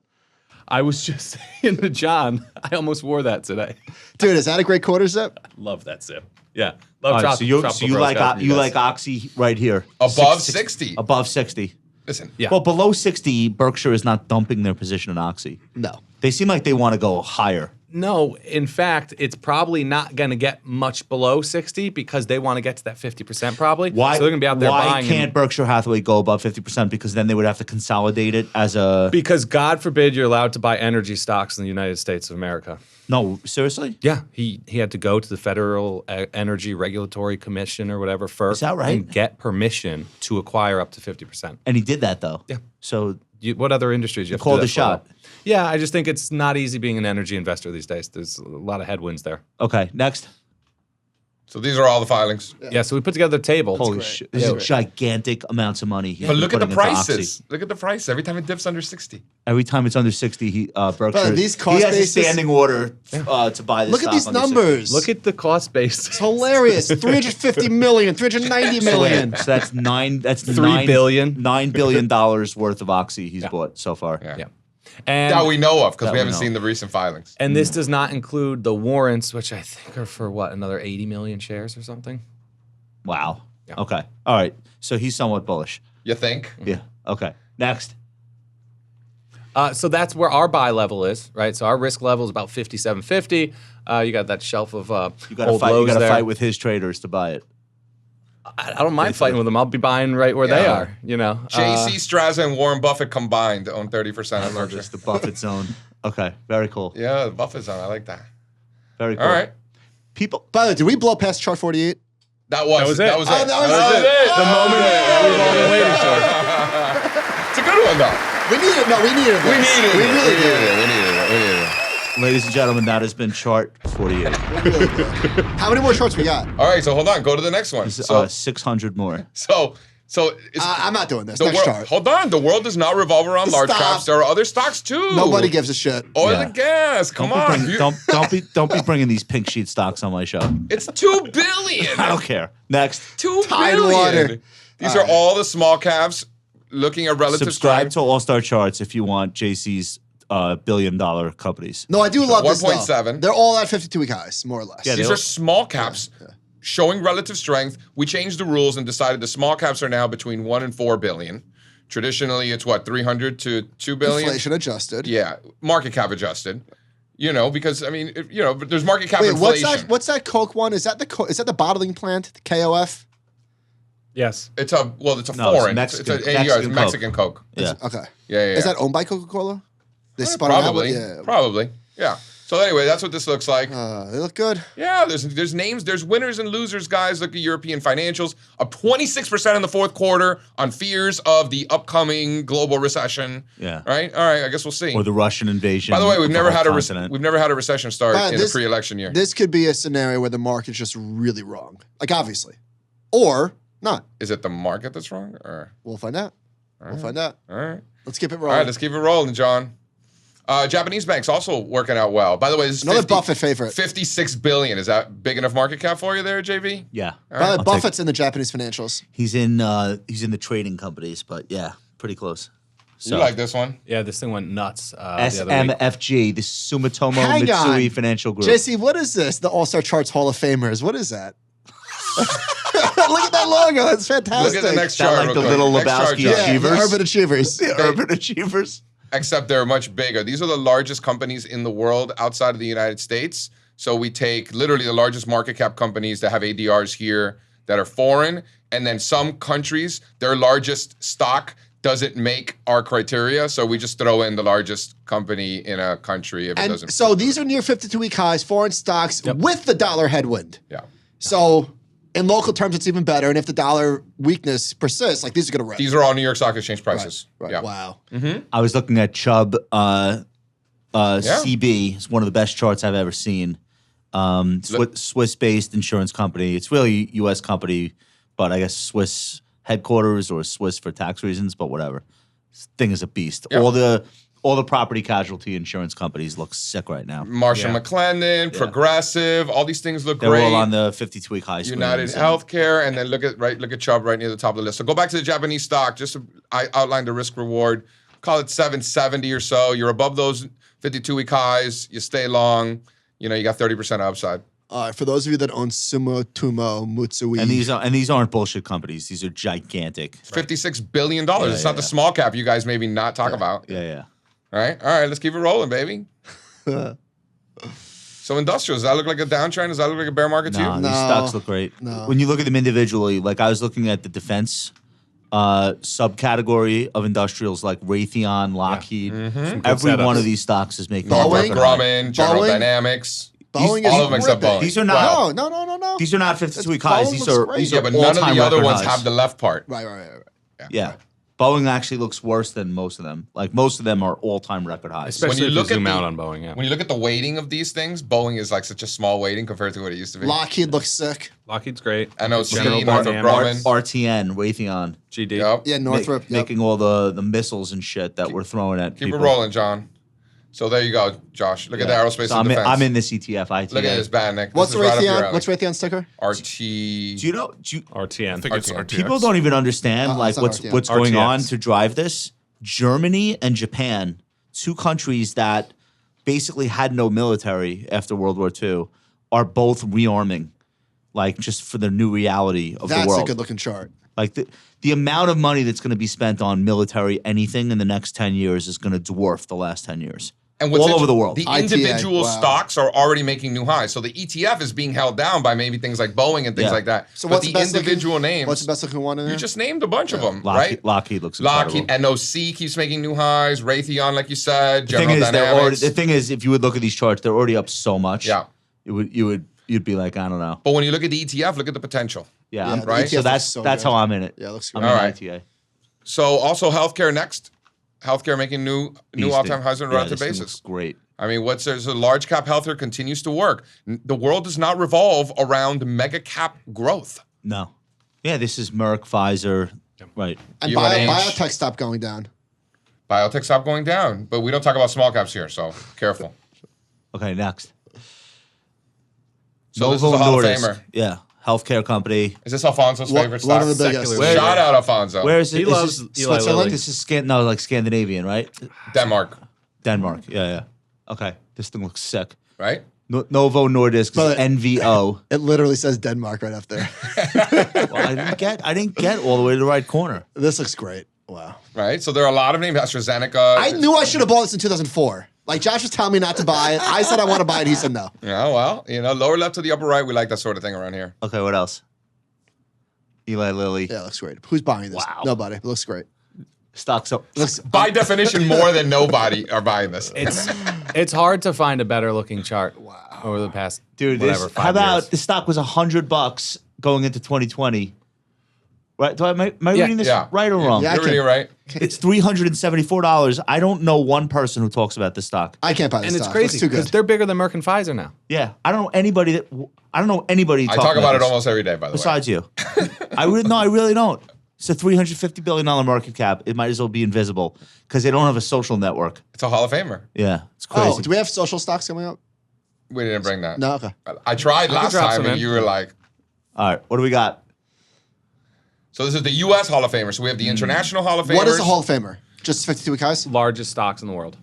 I was just saying to John, I almost wore that today. Dude, is that a great quarter zip? Love that zip. Yeah. All Love right, so you tropical like Girl Scouts you from like guys. Oxy right here. Above 60. Above 60. Listen, Yeah. Well, below 60, Berkshire is not dumping their position in Oxy. No. They seem like they want to go higher. No, in fact, it's probably not going to get much below 60 because they want to get to that 50% probably. Why? So they're going to be out there why buying. can't Berkshire Hathaway go above 50%? Because then they would have to consolidate it as a. Because God forbid you're allowed to buy energy stocks in the United States of America. No, seriously? Yeah, he had to go to the Federal Energy Regulatory Commission or whatever first. Is that right? And get permission to acquire up to 50%. And he did that though. Yeah. So What other industries you have called to do the that shot. for? Yeah, I just think it's not easy being an energy investor these days. There's a lot of headwinds there. okay, next. so these are all the filings. Yeah, so we put together a table. Holy great. shit! These That's are great. gigantic amounts of money. he's But look at the putting into Oxy. prices. Look at the price. Every time it dips under 60. Every time it's under 60, Berkshire. these he cost has a basis- standing order to buy this. Look at stock these under 60. numbers. Look at the cost base. It's hilarious. 350 million, 390 million. So that's nine. That's $3 billion. $9 billion worth of Oxy he's bought so far. Yeah. Yeah. And, That we know of because That we we haven't know. seen the recent filings. and this does not include the warrants, which I think are for what, another 80 million shares or something? Wow. Yeah. Okay. All right. So he's somewhat bullish. You think? Yeah. Okay. Next. So that's where our buy level is, right? So our risk level is about 57.50. You got that shelf of You got to old fight. You lows got to there. fight with his traders to buy it. I don't mind fighting with them. I'll be buying right where they Yeah. are, you know. JC, Strazza, and Warren Buffett combined own 30% of Love Berkshire. this. The Buffett zone. Okay. Very cool. Yeah, the Buffett zone. I like that. Very cool. All right. People. By the way, did we blow past chart 48? That was was it. That was Oh, it. that was it. The moment we've all been waiting for. It's a good one, though. We needed this. We needed We it. really did. We needed it. Ladies and gentlemen, that has been chart 48. How many more charts we got? All right, so hold on. Go to the next one. This is, So, 600 more. it's, I'm not doing this. the Next world, chart. hold on. The world does not revolve around large Stop. caps. There are other stocks too. Nobody gives a shit. Oil Yeah. and gas. Come on. Don't be bringing these pink sheet stocks on my show. It's $2 billion. I don't care. Next. $2 Tide billion. water. These are all the small caps looking at relative Subscribe strength. to All Star Charts if you want JC's billion-dollar companies. No, I do love this though. 1.7. They're all at 52-week highs, more or less. Yeah, These they- are small caps showing relative strength. We changed the rules and decided the small caps are now between 1 and 4 billion. Traditionally, it's what, 300 to 2 billion? Inflation adjusted. Yeah, market cap adjusted. You know, because I mean, but there's market cap Wait, inflation. what's that Coke one? Is that the bottling plant, the KOF? Yes. It's a No, it's foreign. Mexican- it's Mexican Mexican Coke. Yeah. Okay. Yeah. Is that owned by Coca-Cola? They spun it out probably? with- yeah. Probably. Yeah. So anyway, that's what this looks like. They look good. Yeah, there's names, there's winners and losers, guys. Look at European financials, up 26% in the fourth quarter on fears of the upcoming global recession. Yeah. Right? All right, I guess we'll see. Or the Russian invasion. By the way, we've of never whole had continent. we've never had a recession start But in this- a pre-election year. This could be a scenario where the market's just really wrong. Like, obviously. Or not. Is it the market that's wrong? Or We'll find out. We'll find out. all right. Let's keep it All rolling. right, let's keep it rolling, John. Japanese banks also working out well. By the way, this is Another Buffett favorite. 56 billion. Is that big enough market cap for you there, JV? Yeah. By the way, Buffett's in the Japanese financials. He's in the trading companies, but yeah, pretty close. So You like this one? Yeah, this thing went nuts. The other week. SMFG, the Sumitomo Hang Mitsui on. Financial Group. JC, what is this? The All-Star Charts Hall of Famers. What is that? Look at that logo. That's fantastic. Look at the next Is that chart. like real the quick. little Next chart, Lebowski John. Yeah, Achievers? the Urban Achievers. The Urban Achievers. Except they're much bigger. These are the largest companies in the world outside of the United States. So we take literally the largest market cap companies that have ADRs here that are foreign. And then some countries, their largest stock doesn't make our criteria. So we just throw in the largest company in a country if it And doesn't. so these are near 52-week highs, foreign stocks with the dollar headwind. Yeah. So in local terms, it's even better. And if the dollar weakness persists, like these are going to rip. These are all New York Stock Exchange prices. Right. Yeah. Wow. I was looking at Chubb CB. It's one of the best charts I've ever seen. Swiss-based insurance company. It's really a U.S. company, but I guess Swiss headquarters or Swiss for tax reasons, but whatever. This thing is a beast. Yeah. All the property casualty insurance companies look sick right now. Marshall Yeah. McLennan, Progressive, all these things look They're great. all on the 52-week high screens. United and- Healthcare, and then look at Chubb right near the top of the list. So go back to the Japanese stock. I outlined the risk reward. Call it 770 or so. You're above those 52-week highs. You stay long. You got 30% upside. For those of you that own Sumitomo Mitsui. And these aren't bullshit companies. These are gigantic. It's $56 billion. It's not the small cap you guys maybe not talk about. Yeah. All right, let's keep it rolling, baby. So industrials, does that look like a downtrend? Does that look like a bear market to you? No, No. these stocks look great. No. When you look at them individually, like I was looking at the defense subcategory of industrials like Raytheon, Lockheed. Every setups. one of these stocks is making Boeing? record high. Grumman, General Boeing? Dynamics. Boeing all is of them except ripping. Boeing. These are not. No. These are not 52-week highs. Boeing These looks are great. these Yeah, are but none of all-time the other record ones highs. have the left part. Right. Yeah. Boeing actually looks worse than most of them. Like most of them are all-time record highs. Especially you if you look at zoom out the- on Boeing. Yeah. When you look at the weighting of these things, Boeing is like such a small weighting compared to what it used to be. Lockheed looks sick. Lockheed's great. NOC, General Northrop Dynamics. Grumman. RTN, Raytheon, GD. Yep. Yeah, Northrop. Yep. making all the missiles and shit that we're throwing at Keep people. it rolling, John. So there you go, Josh. Look at the aerospace So and defense. I'm in this ETF. ITA. Look at this, Batnick. What's This is right up your Raytheon? alley. What's Raytheon's ticker? RT. Do you know? RTN. I think it's RTX. RTX. People don't even understand it's like not what's RTX. what's going RTX. on to drive this. Germany and Japan, two countries that basically had no military after World War II, are both rearming, like just for the new reality of That's the world. a good looking chart. Like the amount of money that's going to be spent on military anything in the next 10 years is going to dwarf the last 10 years. And what's all over the world. The ITA, individual wow. stocks are already making new highs. So the ETF is being held down by maybe things like Boeing and things Yeah. like that. So but what's the the best individual looking, names, What's the best looking one in there? you just named a bunch of them, Lockheed, right? Lockheed looks incredible. Lockheed, NOC keeps making new highs. Raytheon, like you said, The thing General is, Dynamics. the thing is, if you would look at these charts, they're already up so much. Yeah. You'd be like, I don't know. But when you look at the ETF, look at the potential. Yeah, Yeah, I'm- the right? ETF So looks that's so that's good. how I'm in it. Yeah, it looks I'm good. in All right. ITA. So also healthcare next. Healthcare making new all-time highs on a relative this thing basis. looks great. I mean, there's a large cap healthcare continues to work. The world does not revolve around mega cap growth. No. Yeah, this is Merck, Pfizer. Right. And UNH. biotech stopped going down. Biotech stopped going down, but we don't talk about small caps here, so careful. Okay, next. So this is a Hall of Nordisk. Famer. Yeah, healthcare company. Is this Alfonso's favorite One of the stock? biggest. Secular. Shout out Alfonso. Where is it? He Is loves this Eli Switzerland? Lilly. This is like Scandinavian, right? Denmark, Denmark. Yeah. Okay, this thing looks sick. right? Novo Nordisk But- is NVO. It literally says Denmark right up there. Well, I didn't get all the way to the right corner. This looks great. Wow. Right? So there are a lot of names. AstraZeneca. I knew I should have bought this in 2004. Like Josh was telling me not to buy it. I said I want to buy it. He said no. Yeah, well, lower left to the upper right, we like that sort of thing around here. Okay, what else? Eli Lilly. Yeah, it looks great. Who's buying this? Wow. Nobody. It looks great. Stocks up. Looks By definition, more than nobody are buying this. It's hard to find a better looking chart over the past Dude, whatever, 5 how about years. the stock was $100 going into 2020? Right? Am I reading this Yeah. right or wrong? Yeah. You're really right. It's $374. I don't know one person who talks about this stock. I can't buy this And it's stock. crazy Looks too because good. they're bigger than Merck and Pfizer now. Yeah, I don't know anybody that. I don't know anybody. I talk about it this almost every day, by the way. besides you. I really don't. It's a $350 billion market cap. It might as well be invisible because they don't have a social network. It's a Hall of Famer. Yeah, it's crazy. Oh, do we have social stocks coming up? We didn't bring that. No, okay. I tried last drop time some and in. you were like, All right, what do we got? so this is the U.S. Hall of Famer. So we have the International Hall of Famers. What is a Hall of Famer? Just 52 week highs? Largest stocks in the world.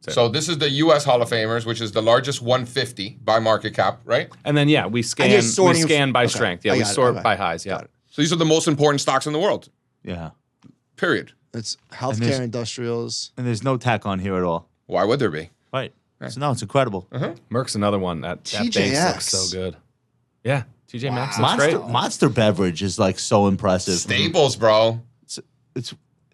So this is the U.S. Hall of Famers, which is the largest 150 by market cap, right? And then we you're scan sorting by okay. strength. I Yeah, we got it. sort Okay. by highs. Yeah. So these are the most important stocks in the world, Yeah, period. It's there's- healthcare, industrials. and there's no tech on here at all. Why would there be? Right. So no, it's incredible. Merck's another one. That base TJX. looks so good. Yeah, TJ Maxx looks Monster, great. Monster Beverage is like so impressive. Staples, bro.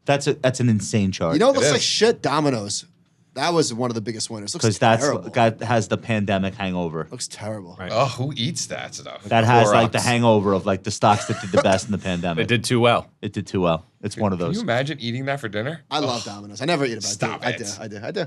That's an insane chart. You know, it looks is. like shit. Domino's. That was one of the biggest winners. Looks because that's terrible. has the pandemic hangover. Looks terrible. Right. Oh, who eats that stuff? That has like the Clorox. hangover of like the stocks that did the best in the pandemic. They did too well. It did too well. It's one of Can you those. imagine eating that for dinner? I love Domino's. I never eat it. But Stop I it. do. I do.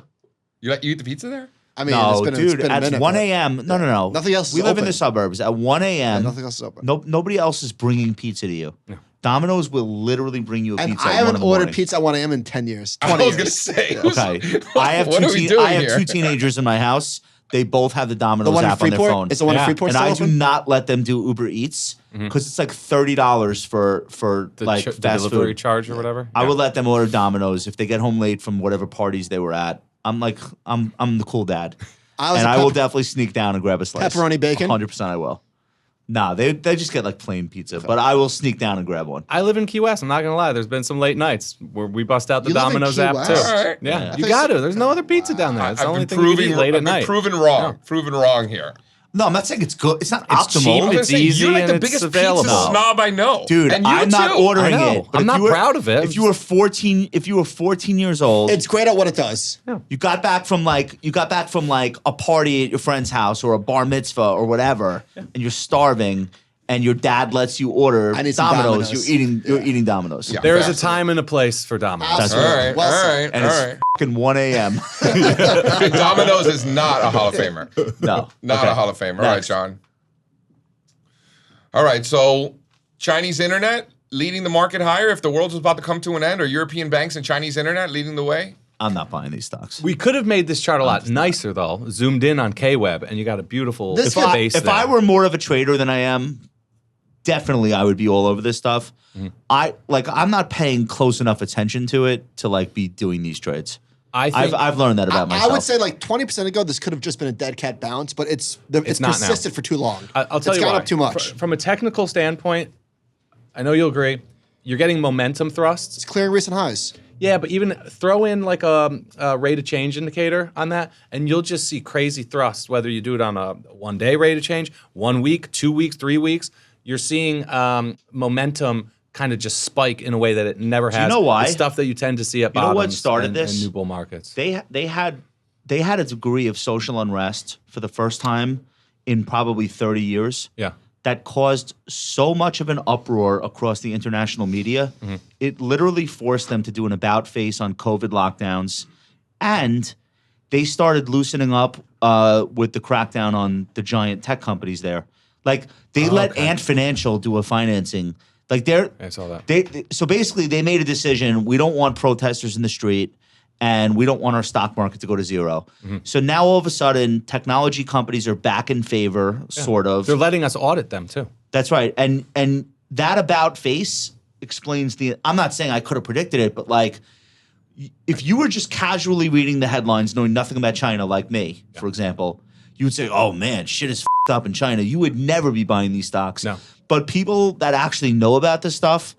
You eat the pizza there? I mean, No, it's been dude, a at minute. 1 but- a.m. No. Nothing else is We live in open. the suburbs. At 1 Yeah, a.m., nothing else is open. nobody else is bringing pizza to you. No. Domino's will literally bring you a And pizza. I at 1 haven't in the ordered morning. pizza at 1 a.m. in 10 years. I 20 was years. going to say. Okay. I have what are we two. doing I have here? two teenagers in my house. They both have the Domino's The one in app on their Freeport? phone. Is the one in Yeah. Freeport and still I open? do not let them do Uber Eats because it's like $30 for The, like the fast delivery food. charge or whatever. I would let them order Domino's if they get home late from whatever parties they were at. I'm like I'm the cool dad, I was and a I will pep- definitely sneak down and grab a slice. Pepperoni bacon? 100% I will. Nah, they just get like plain pizza, but I will sneak down and grab one. I live in Key West. I'm not gonna lie. There's been some late nights where we bust out the You live in Domino's Key app West? too. All right. Yeah, I you thought got you to. There's no other pizza down there. It's the only thing you can eat late at night. proven wrong. Proven wrong here. No, I'm not saying it's good. It's not It's optimal. cheap. I was gonna It's say, easy you're like the and it's biggest available. pizza snob I know. Dude, and you I'm not too. ordering I know. it. but I'm if not you were- proud of it. If you were 14 years old, It's great at what it does. you got back from like a party at your friend's house or a bar mitzvah or whatever, and you're starving, and your dad lets you order I need some Domino's. Domino's. You're eating Domino's. Yeah. There's a Fast. time and a place for Domino's. That's All right. right, Well all said. right, And all it's right. fucking 1 a.m. Hey, Domino's is not a Hall of Famer. No, Not Okay. a Hall of Famer. All right, Next. John. All right, so Chinese internet leading the market higher if the world was about to come to an end, or European banks and Chinese internet leading the way? I'm not buying these stocks. We could have made this chart a lot nicer though. Zoomed in on K-Web, and you got a beautiful This If base if there. I were more of a trader than I am, definitely I would be all over this stuff. I'm not paying close enough attention to it to like be doing these trades. I think I've learned that about myself. I would say like 20% ago, this could have just been a dead cat bounce, but it's not now. persisted for too long. I'll tell it's you gone why. up too much. From a technical standpoint, I know you'll agree. You're getting momentum thrusts. It's clearing recent highs. Yeah, but even throw in like a rate of change indicator on that, and you'll just see crazy thrusts, whether you do it on a 1 day rate of change, 1 week, 2 weeks, 3 weeks. You're seeing momentum kind of just spike in a way that it never has. you know why? It's stuff that you tend to see at You know bottoms what started and this? new bull markets. they had a degree of social unrest for the first time in probably 30 years. Yeah. That caused so much of an uproar across the international media. It literally forced them to do an about face on COVID lockdowns, and they started loosening up with the crackdown on the giant tech companies there. Like they let Ant Financial do a financing. Like I saw that. so basically they made a decision. We don't want protesters in the street, and we don't want our stock market to go to zero. So now all of a sudden, technology companies are back in favor, sort of. They're letting us audit them too. That's right. And that about face explains I'm not saying I could have predicted it, but like if you were just casually reading the headlines, knowing nothing about China like me, for example, you would say, oh man, shit is f***ed up in China. You would never be buying these stocks. No. But people that actually know about this stuff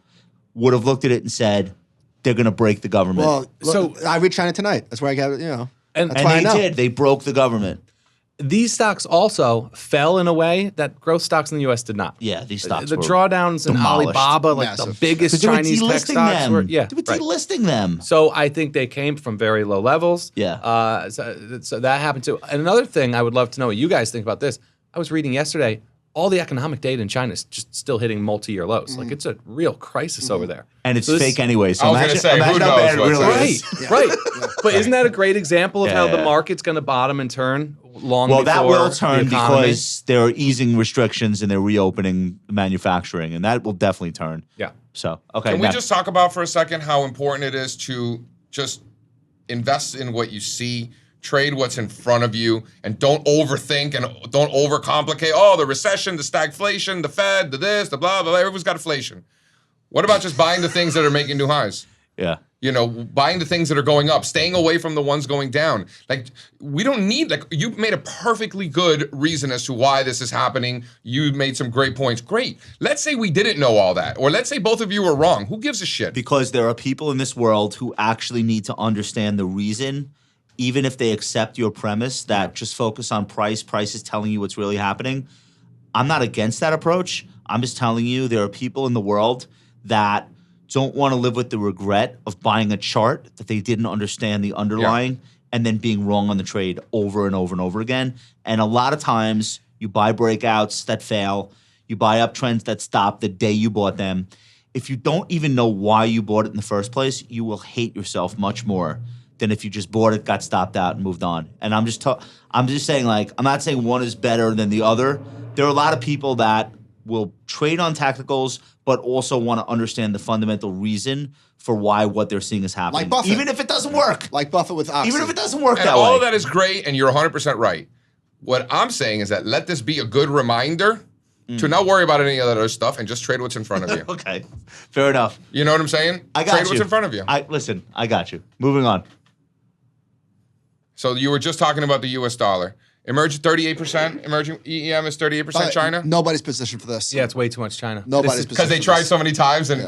would have looked at it and said, they're going to break the government. Well, So- I read China tonight. That's where I got it, And- That's and why I they know. did. They broke the government. These stocks also fell in a way that growth stocks in the U.S. did not. Yeah, these stocks The were drawdowns in demolished. Alibaba, like the Massive. biggest Because they were Chinese tech delisting stocks them. were, They were right. delisting them. So I think they came from very low levels. Yeah. So that happened too. And another thing I would love to know what you guys think about this. I was reading yesterday, all the economic data in China is just still hitting multi-year lows. Like it's a real crisis over there. And it's fake anyway. So I was gonna imagine, say, who imagine how knows bad it what's really in is. Right. But isn't that a great example of how the Yeah. market's going to bottom and turn long Well, before that will the turn economy? because they're easing restrictions and they're reopening manufacturing, and that will definitely turn. Yeah. So, okay. Can we next. just talk about for a second how important it is to just invest in what you see, trade what's in front of you, and don't overthink and don't overcomplicate. Oh, the recession, the stagflation, the Fed, the this, the blah, blah, blah. Everyone's got inflation. What about just buying the things that are making new highs? Yeah. You know, buying the things that are going up, staying away from the ones going down. Like, we don't need, like, you made a perfectly good reason as to why this is happening. You made some great points. Great. Let's say we didn't know all that, or let's say both of you were wrong. Who gives a shit? Because there are people in this world who actually need to understand the reason, even if they accept your premise that just focus on price is telling you what's really happening. I'm not against that approach. I'm just telling you there are people in the world that don't want to live with the regret of buying a chart that they didn't understand the underlying and then being wrong on the trade over and over and over again. And a lot of times you buy breakouts that fail, you buy uptrends that stop the day you bought them. If you don't even know why you bought it in the first place, you will hate yourself much more than if you just bought it, got stopped out, and moved on. And I'm just saying, like, I'm not saying one is better than the other. There are a lot of people that will trade on tacticals, but also want to understand the fundamental reason for why what they're seeing is happening. Like Buffett. Even if it doesn't work. Like Buffett with Oxy. Even if it doesn't work And that all way. of that is great, and you're 100% right. What I'm saying is that let this be a good reminder to not worry about any of that other stuff and just trade what's in front of you. Okay, fair enough. You know what I'm saying? I got Trade you. what's in front of you. Listen, I got you. Moving on. So you were just talking about the U.S. dollar. Emerging 38%. Emerging EM is 38% China. Nobody's positioned for this. Yeah, it's way too much China. Nobody's Because positioned they for tried this. so many times and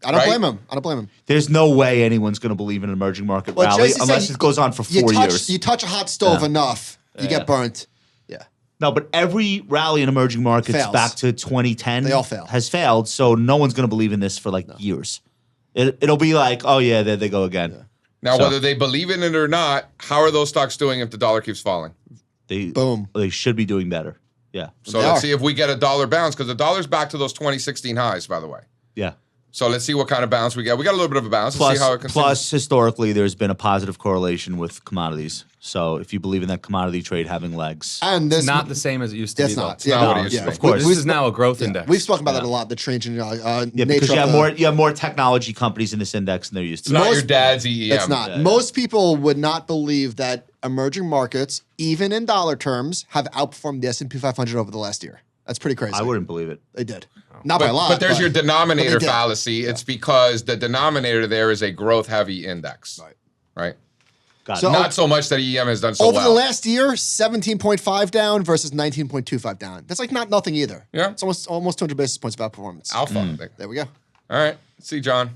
I don't right? blame him. I don't blame him. There's no way anyone's going to believe in an emerging market Well, rally Tracy said unless you- it goes on for You 4 touch, years. You touch a hot stove enough, you get burnt. Yeah. No, but every rally in emerging markets Fails. back to 2010 They all fail. has failed. So no one's going to believe in this for like years. It'll be like, oh yeah, there they go again. Now, So- whether they believe in it or not, how are those stocks doing if the dollar keeps falling? Boom. They should be doing better. Yeah, So They let's are. see if we get a dollar bounce, because the dollar's back to those 2016 highs, by the way. yeah. So let's see what kind of bounce we get. We got a little bit of a bounce. Let's see how it continues. Plus, historically, there's been a positive correlation with commodities. So if you believe in that commodity trade having legs, And this Not the same as it used to That's be, though. not. not what it used to yeah. be. Of course. This is now a growth index. We've spoken about that a lot. The changing yeah, nature because you of have the, more technology companies in this index than there used to It's be. not most- your dad's EM. It's not. Most people would not believe that emerging markets, even in dollar terms, have outperformed the S&P 500 over the last year. That's pretty crazy. I wouldn't believe it. They did. Not by a lot. But there's your denominator but they did. fallacy. It's because the denominator there is a growth-heavy index. Right? Got So- it. Not so much that EM has done so Over well. the last year, 17.5 down versus 19.25 down. That's like not nothing either. Yeah. It's almost 200 basis points of outperformance. Alpha. There we go. All right. Let's see, John.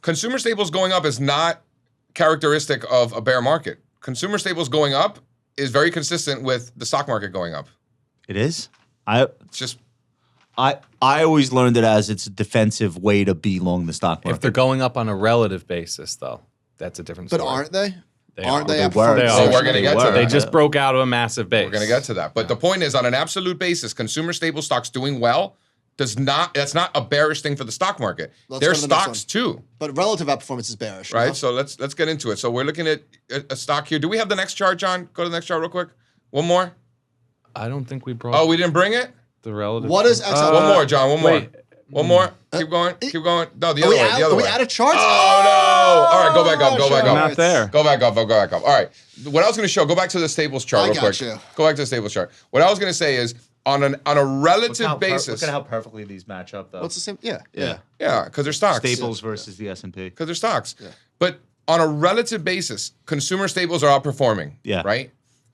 Consumer staples going up is not characteristic of a bear market. Consumer staples going up is very consistent with the stock market going up. It is. It's just I always learned it as it's a defensive way to be long the stock market. If they're going up on a relative basis, though, that's a different But story. aren't they? They aren't are. they? They outperforming were. They the are. So section? we're going to get to were. that. They just broke out of a massive base. We're going to get to that. But the point is, on an absolute basis, consumer staple stocks doing well that's not a bearish thing for the stock market. Let's They're go to the next stocks too, But relative outperformance is bearish. right? no? So let's get into it. So we're looking at a stock here. Do we have the next chart, John? Go to the next chart real quick. One more. I don't think we brought Oh, we didn't bring it? the relative. What is XL? One more, John. One more. wait. One more. Keep going. Keep going. No, the other way. The other Are we way. out of charts? Oh no! All right, go back up. Go back I'm up. not there. Go back up. Go back up. All right. What I was going to show. Go back to the staples chart I real got quick. you. Go back to the staples chart. What I was going to say is on a relative basis. Look at how perfectly these match up, though. What's the same? Yeah. Yeah, because they're stocks. Staples versus the S&P. Because they're stocks. But on a relative basis, consumer staples are outperforming. Yeah. Right?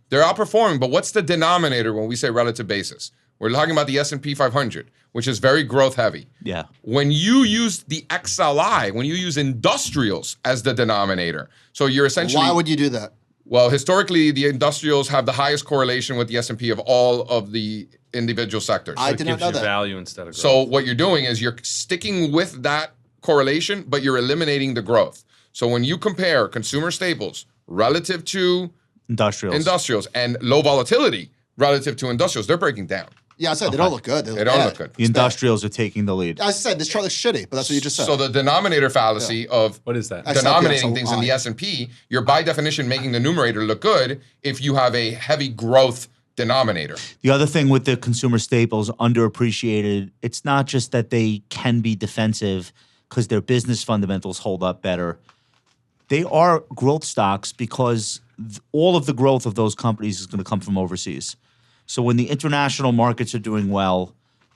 They're outperforming, but what's the denominator when we say relative basis? We're talking about the S&P 500, which is very growth heavy. Yeah. When you use the XLI, when you use industrials as the denominator, so you're essentially Why would you do that? well, historically, the industrials have the highest correlation with the S&P of all of the individual sectors. I It did not gives know you that. value instead of growth. So what you're doing is you're sticking with that correlation, but you're eliminating the growth. So when you compare consumer staples relative to Industrials. industrials and low volatility relative to industrials, they're breaking down. Yeah, I said they don't look good. They don't look good. The industrials are taking the lead. I said this chart looks shitty, but that's what you just said. So the denominator fallacy of What is that? denominating XLP, things in the I. S&P, you're by definition making the numerator look good if you have a heavy growth denominator. The other thing with the consumer staples, underappreciated, it's not just that they can be defensive because their business fundamentals hold up better. They are growth stocks because all of the growth of those companies is going to come from overseas. So when the international markets are doing well,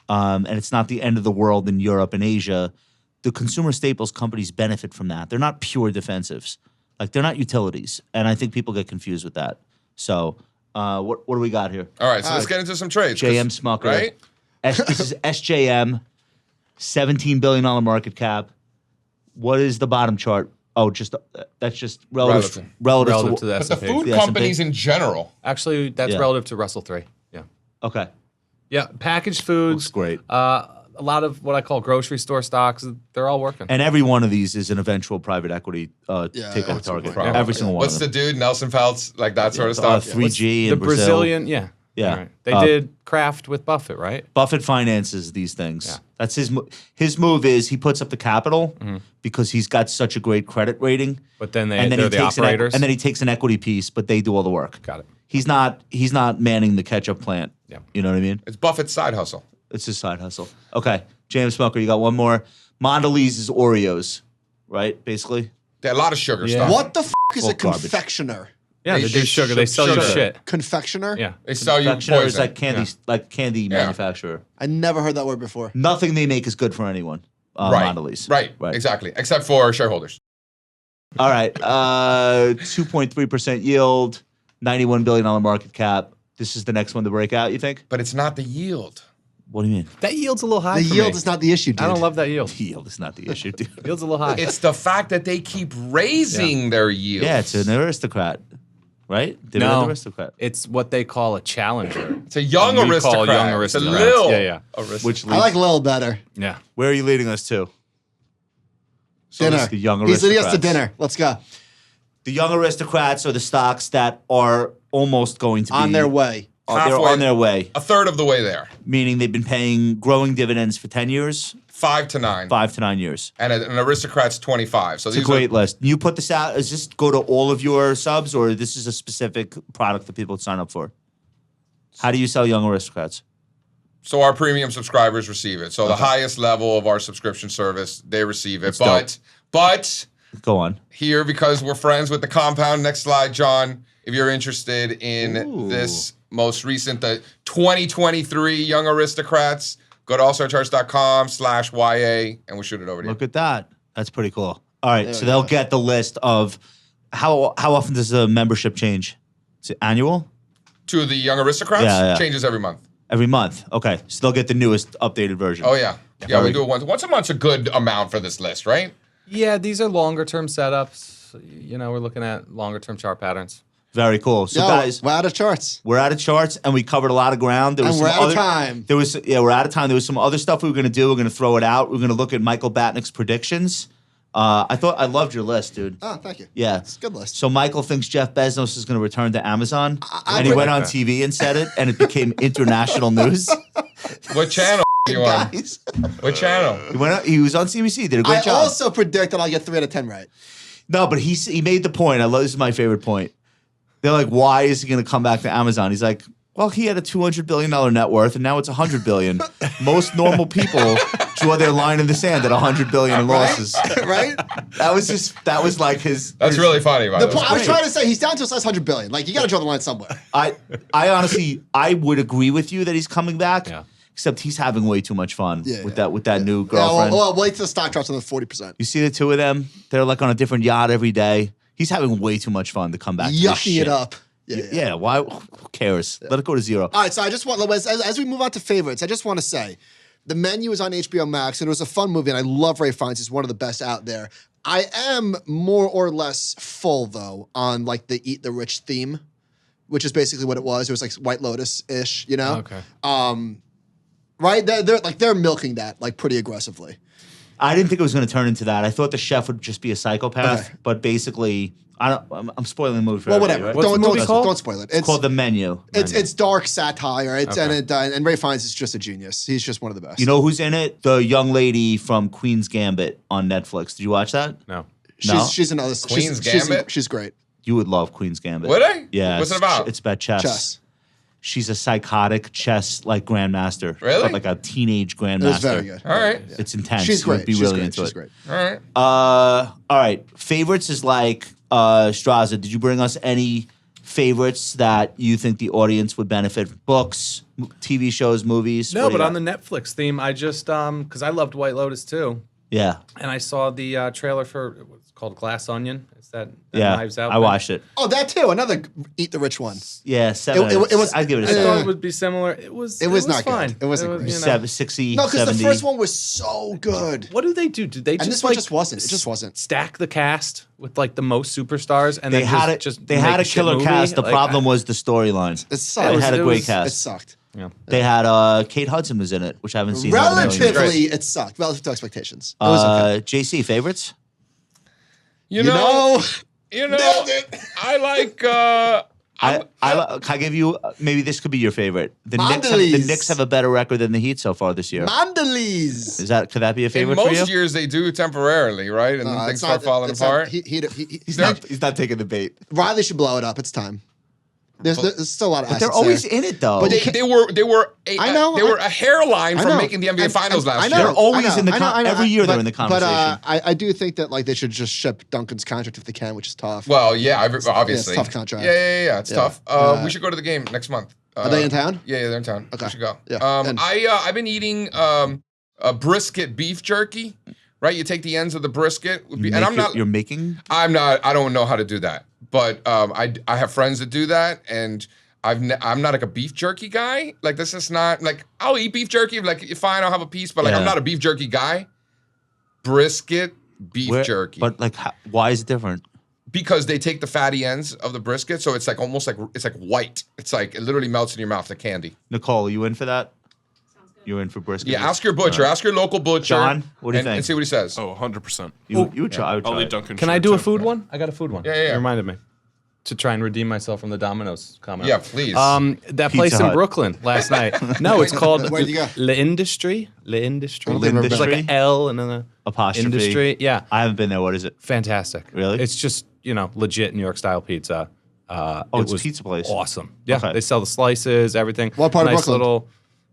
and it's not the end of the world in Europe and Asia, the consumer staples companies benefit from that. They're not pure defensives. Like, they're not utilities. And I think people get confused with that. So what do we got here? All right, so let's get into some trades. JM Smucker. Right? This is SJM, $17 billion market cap. What is the bottom chart? Oh, that's just relative to Relative to the But the S&P. food The S&P. companies in general. Actually, that's Yeah. relative to Russell 3. Yeah. Okay. Yeah, packaged foods. Looks great. A lot of what I call grocery store stocks, they're all working. And every one of these is an eventual private equity takeover that's a target. good point. Every single one What's of the them. dude, Nelson Peltz, like that sort of stuff? 3G in the Brazil. Brazilian, yeah. Yeah. Right. They did Kraft with Buffett, right? Buffett finances these things. Yeah. That's his move is he puts up the capital because he's got such a great credit rating. But then and they're the operators. and then he takes an equity piece, but they do all the work. Got it. He's not manning the ketchup plant. Yeah. You know what I mean? It's Buffett's side hustle. It's his side hustle. Okay. James Smucker, you got one more. Mondelez is Oreos, right? Basically. They had a lot of sugar Yeah. stuff. What the f*** is Full a garbage. confectioner? Yeah, They they do do sugar. They sell you sugar. shit. Confectioner? Yeah. They sell you Confectioner is poison. like candy manufacturer. I never heard that word before. Nothing they make is good for anyone. Right. Mondelez. Right. Exactly. Except for shareholders. All right. 2.3% yield, $91 billion market cap. This is the next one to break out, you think? But it's not the yield. What do you mean? That yield's a little high The for yield me. is not the issue, dude. I don't love that yield. Yield is not the issue, dude. Yield's a little high. It's the fact that they keep raising their yield. Yeah, it's an aristocrat, right? Dividend aristocrat. It's what they call a challenger. It's a young And we aristocrat. call young It's a aristocrats. lil Yeah. aristocrat. Which I leads, like Lil better. Yeah. where are you leading us to? Dinner. the young He's leading us to aristocrats. dinner. Let's go. The young aristocrats are the stocks that are almost going to be On their way. They're Halfway. on their way, A third of the way there. meaning they've been paying growing dividends for 10 years, 5 to 9. 5 to 9 years. And an aristocrat's 25. So It's a these great are, list. You put this out, does this go to all of your subs, or this is a specific product that people sign up for? How do you sell young aristocrats? so our premium subscribers receive it. So the highest level of our subscription service, they receive it. That's But Go on. here, because we're friends with the compound, next slide, John, if you're interested in this most recent, the 2023 Young Aristocrats, go to allstarcharts.com/YA and we'll shoot it over to you. Look at that. That's pretty cool. All right, so they'll get the list of how often does the membership change? Is it annual? To the Young Aristocrats, Yeah. changes every month. Every month. Okay, so they'll get the newest updated version. Oh, yeah. Yeah, we do it once a month's a good amount for this list, right? Yeah, these are longer term setups. You know, we're looking at longer term chart patterns. Very cool. So Yo, guys, we're out of charts. we're out of charts and we covered a lot of ground. There was And we're some out of other- time. We're out of time. There was some other stuff we were going to do. We're going to throw it out. We're going to look at Michael Batnick's predictions. I loved your list, dude. Oh, thank you. Yeah. It's a good list. So Michael thinks Jeff Bezos is going to return to Amazon, and he I- went on TV and said it, and it became international news. What channel are you on? Guys, What channel? he was on CBC. Did a great I job. also predict that I'll get 3 out of 10 right. No, but he made the point. This is my favorite point. They're like, why is he going to come back to Amazon? He's like, well, he had a $200 billion net worth, and now it's $100 billion. Most normal people draw their line in the sand at $100 billion in losses. Right? That was like his. That's really funny, by the way. I was trying to say he's down to his last 100 billion. Like, you got to draw the line somewhere. I honestly, I would agree with you that he's coming back. Yeah. Except he's having way too much fun Yeah, with yeah. that new Yeah, girlfriend. well, wait till the stock drops another 40%. You see the two of them? They're like on a different yacht every day. He's having way too much fun to come back. to this Yucking shit. it up. Yeah. Yeah, why? Who cares? Let it go to zero. All right, so I just want, as we move on to favorites, I just want to say, the Menu is on HBO Max, and it was a fun movie, and I love Ray Fiennes. He's one of the best out there. I am more or less full, though, on like the Eat the Rich theme, which is basically what it was. It was like White Lotus-ish, you know? Okay. Right? They're milking that like pretty aggressively. I didn't think it was going to turn into that. I thought the chef would just be a psychopath, Okay. but basically, I'm spoiling the movie for Well, everybody, whatever. right? What's the movie called? Don't spoil it. It's called The Menu. It's dark satire. And Ray Fiennes is just a genius. He's just one of the best. You know who's in it? The young lady from Queen's Gambit on Netflix. Did you watch that? No. No? She's another Queen's Gambit? She's great. You would love Queen's Gambit. Would I? Yeah. What's it about? It's about chess. Chess. She's a psychotic chess grandmaster. Really? Like a teenage grandmaster. It was very good. All right. It's intense. She's You would great. be She's really great. into She's it. great. All right. All right. Favorites is like Strazza. Did you bring us any favorites that you think the audience would benefit from? Books, TV shows, movies? No, What do but you on the got? Netflix theme, I just because I loved White Lotus too, Yeah. and I saw the trailer for what's called Glass Onion. Is that Yeah. Knives Out? I thing? watched it. Oh, that too. Another Eat the Rich one. Yeah, 7. It was- I'd give it a I 7. thought it would be similar. It was not good. fine. It wasn't great. you know. 60, No, because 70. the first one was so good. What do they do? Did they And just this one like just wasn't. It just wasn't. stack the cast with like the most superstars and They then had it. just They make had a shit killer movie? cast. The Like, problem was the storyline. It sucked. They had a it great was- It cast. sucked. yeah. They had Kate Hudson was in it, which I haven't seen. in a million years. Relatively, it sucked. Relative to expectations. It was okay. JC favorites? You know, Nailed it. I like. Can I give you maybe this could be your favorite? The Mondelez. Knicks have a better record than the Heat so far this year. Mondelez. Could that be a in favorite for you? most years they do temporarily, right? And then things start falling apart. He's not taking the bait. Riley should blow it up. It's time. There's still a lot of But they're assets always there. in it though. But they were I know, they were a hairline I from know. making the NBA And- Finals and- last I year. know, They're always I know, in the I know, every year they're in the But conversation. I do think that like they should just ship Duncan's contract if they can, which is tough. Well, yeah, obviously. tough contract. Yeah. It's Yeah. tough. We should go to the game next month. Are they in town? Yeah, they're in town. Okay. We should go. Yeah. And- I've been eating a brisket beef jerky. Right, you take the ends of the brisket, and You're making. I don't know how to do that, but I have friends that do that, and I'm not like a beef jerky guy. Like this is not like I'll eat beef jerky. Like fine, I'll have a piece, but like I'm Yeah. not a beef jerky guy. Brisket beef jerky, But like, why is it different? because they take the fatty ends of the brisket, so it's like almost like it's like white. It's like it literally melts in your mouth, like candy. Nicole, are you in for that? You're in for brisket. Yeah, ask your butcher, ask your local butcher, John, what do you and, think? and see what he says. Oh, 100%. You would try. I would I'll try eat it. Dunkin' Can I shirt, do a too. food one? I got a food one. Yeah. You reminded me to try and redeem myself from the Domino's comment. Yeah, please. That place Pizza in Hut. Brooklyn last night. No, it's called Where'd you go? L'Industrie. L'Industrie. don't think I've ever There's like been. an L and then a Apostrophe. industry. Yeah, I haven't been there. What is it? fantastic. Really? It's just legit New York style pizza. It's a was pizza place. Awesome. Yeah, Okay. they sell the slices, everything. What part of nice Brooklyn? Little.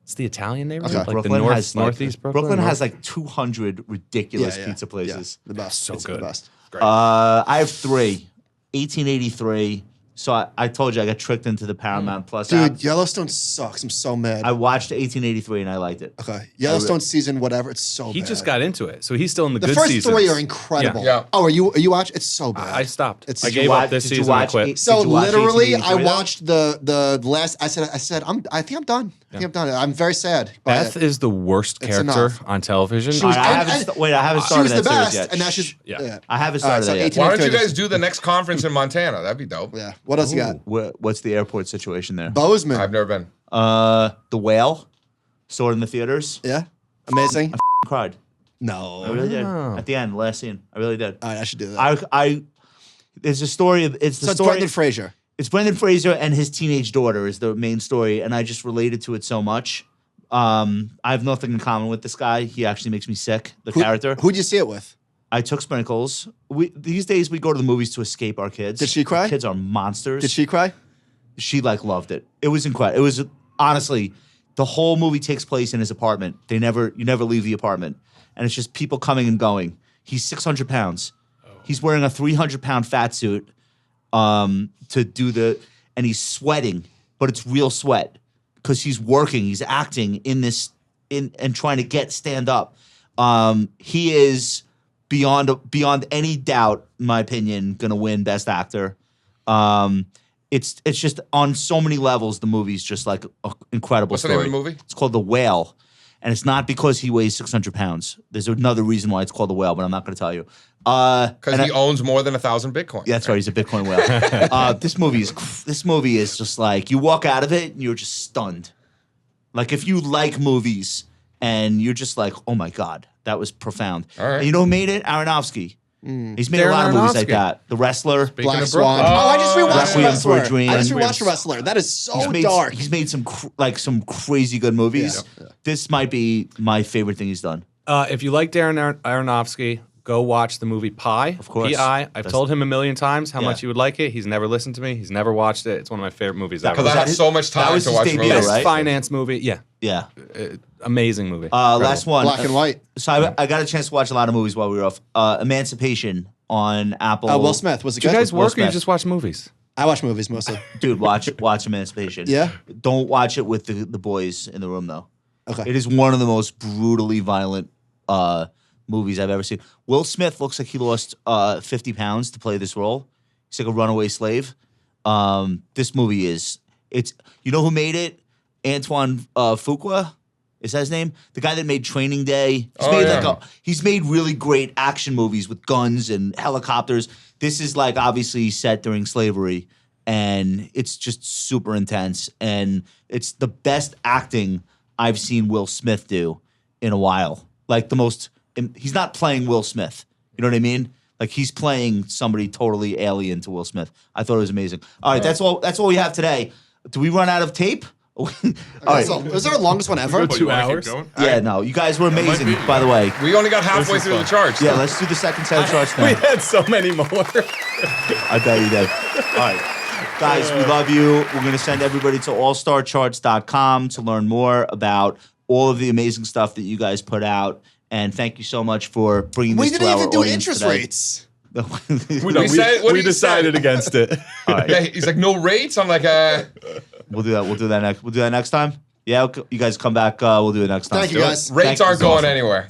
It's the Italian neighborhood, Okay. like Brooklyn the has northeast Brooklyn. Brooklyn has north. like 200 ridiculous pizza places. Yeah, the best. So It's good. The best. I have 3. 1883. So I told you I got tricked into the Paramount Plus app. Dude, Yellowstone sucks. I'm so mad. I watched 1883 and I liked it. Okay, Yellowstone season whatever. It's so He bad. just got into it, so he's still in the, the good first seasons. 3 are incredible. Yeah. Oh, are you watching? It's so bad. I stopped. It's- I Did gave you up watch- this did you season. I watch quit. So Did you watch literally, I 1883 though? watched the last. I said I think I'm done. I think I'm done. I'm very sad. by Beth it. is the worst It's character enough. on television. She was- I haven't and- I haven't She started was the that series best, yet. and now she's Yeah. I haven't All right, started so that yet. 18 Why don't you 30. guys do the next conference in Montana? That'd be dope. Yeah. What else you got? What's the airport situation there? Bozeman. I've never been. The Whale. Saw it in the theaters. Yeah. Amazing. Cried. I No. really did. Oh. At the end, last scene. I really did. All right, I should do that. I there's a story of it's the So it's story. Brendan Fraser. It's Brendan Fraser and his teenage daughter is the main story, and I just related to it so much. I have nothing in common with this guy. He actually makes me sick. The character. Who'd you see it with? I took sprinkles. These days we go to the movies to escape our kids. Did she cry? Our kids are monsters. Did she cry? She loved it. It was incredible. It was honestly the whole movie takes place in his apartment. You never leave the apartment, and it's just people coming and going. He's 600 pounds. He's wearing a 300-pound fat suit to do and he's sweating, but it's real sweat because he's working. He's acting and trying to stand up. He is beyond any doubt, in my opinion, going to win Best Actor. It's just on so many levels. The movie's just like an incredible What's the story. name of the movie? It's called The Whale, and it's not because he weighs 600 pounds. There's another reason why it's called The Whale, but I'm not going to tell you. Because he owns more than 1,000 Bitcoin. Yeah, that's right. He's a Bitcoin whale. This movie is just like you walk out of it and you're just stunned. Like if you like movies and you're just like, oh my god, That was profound. All right. And you know who made it? Aronofsky. He's made a Darren lot of movies like Aronofsky. that. The Wrestler. Black of Swan. Brooklyn. Oh, I just rewatched The Requiem for a Wrestler. Dream. I just rewatched The Wrestler. That is so dark. He's made some crazy good movies. Yeah. This might be my favorite thing he's done. If you like Darren Aronofsky, go watch the movie Pi. Of course. P.I. I've told him a million times how Yeah. much he would like it. He's never listened to me. He's never watched it. It's one of my favorite movies ever. Because I have so much that time was to his watch debut, movies. Best right? finance movie. Yeah. Yeah. Amazing movie. Last one. Black and white. So I got a chance to watch a lot of movies while we were off. Emancipation on Apple. Will Smith. Was it Do you good? guys work or you Smith. just watch movies? I watch movies mostly. Dude, watch Emancipation. Yeah? Don't watch it with the boys in the room though. Okay. It is one of the most brutally violent movies I've ever seen. Will Smith looks like he lost 50 pounds to play this role. He's like a runaway slave. This movie is you know who made it? Antoine Fuqua. Is that his name? The guy that made Training Day. He's made really great action movies with guns and helicopters. This is like obviously set during slavery, and it's just super intense. And it's the best acting I've seen Will Smith do in a while. Like he's not playing Will Smith. You know what I mean? Like he's playing somebody totally alien to Will Smith. I thought it was amazing. All right, that's all we have today. Do we run out of tape? All right. So, was our longest one ever? 2 hours. Yeah, no, you guys were amazing, by the way. We only got halfway through the charts. Yeah, let's do the second set of charts now. We had so many more. I bet you did. All right. Guys, we love you. We're going to send everybody to allstarcharts.com to learn more about all of the amazing stuff that you guys put out. And thank you so much for bringing We this to didn't our even do audience interest today. rates. We decided against it. All right. Yeah, he's like, no rates? I'm like, We'll do that. We'll do that next time. Yeah, you guys come back. We'll do it next time. Thank you, guys. rates Thank you aren't so going much. anywhere.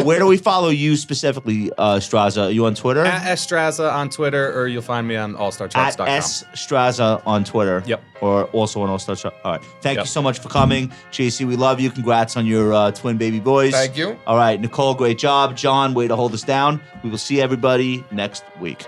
Where do we follow you specifically, Strazza? Are you on Twitter? At Strazza on Twitter, or you'll find me on At allstarcharts.com. S Strazza on Twitter. Yep. Or also on All Star Charts. All right. Thank you Yep. so much for coming. JC, we love you. Congrats on your twin baby boys. Thank you. All right. Nicole, great job. John, way to hold us down. We will see everybody next week.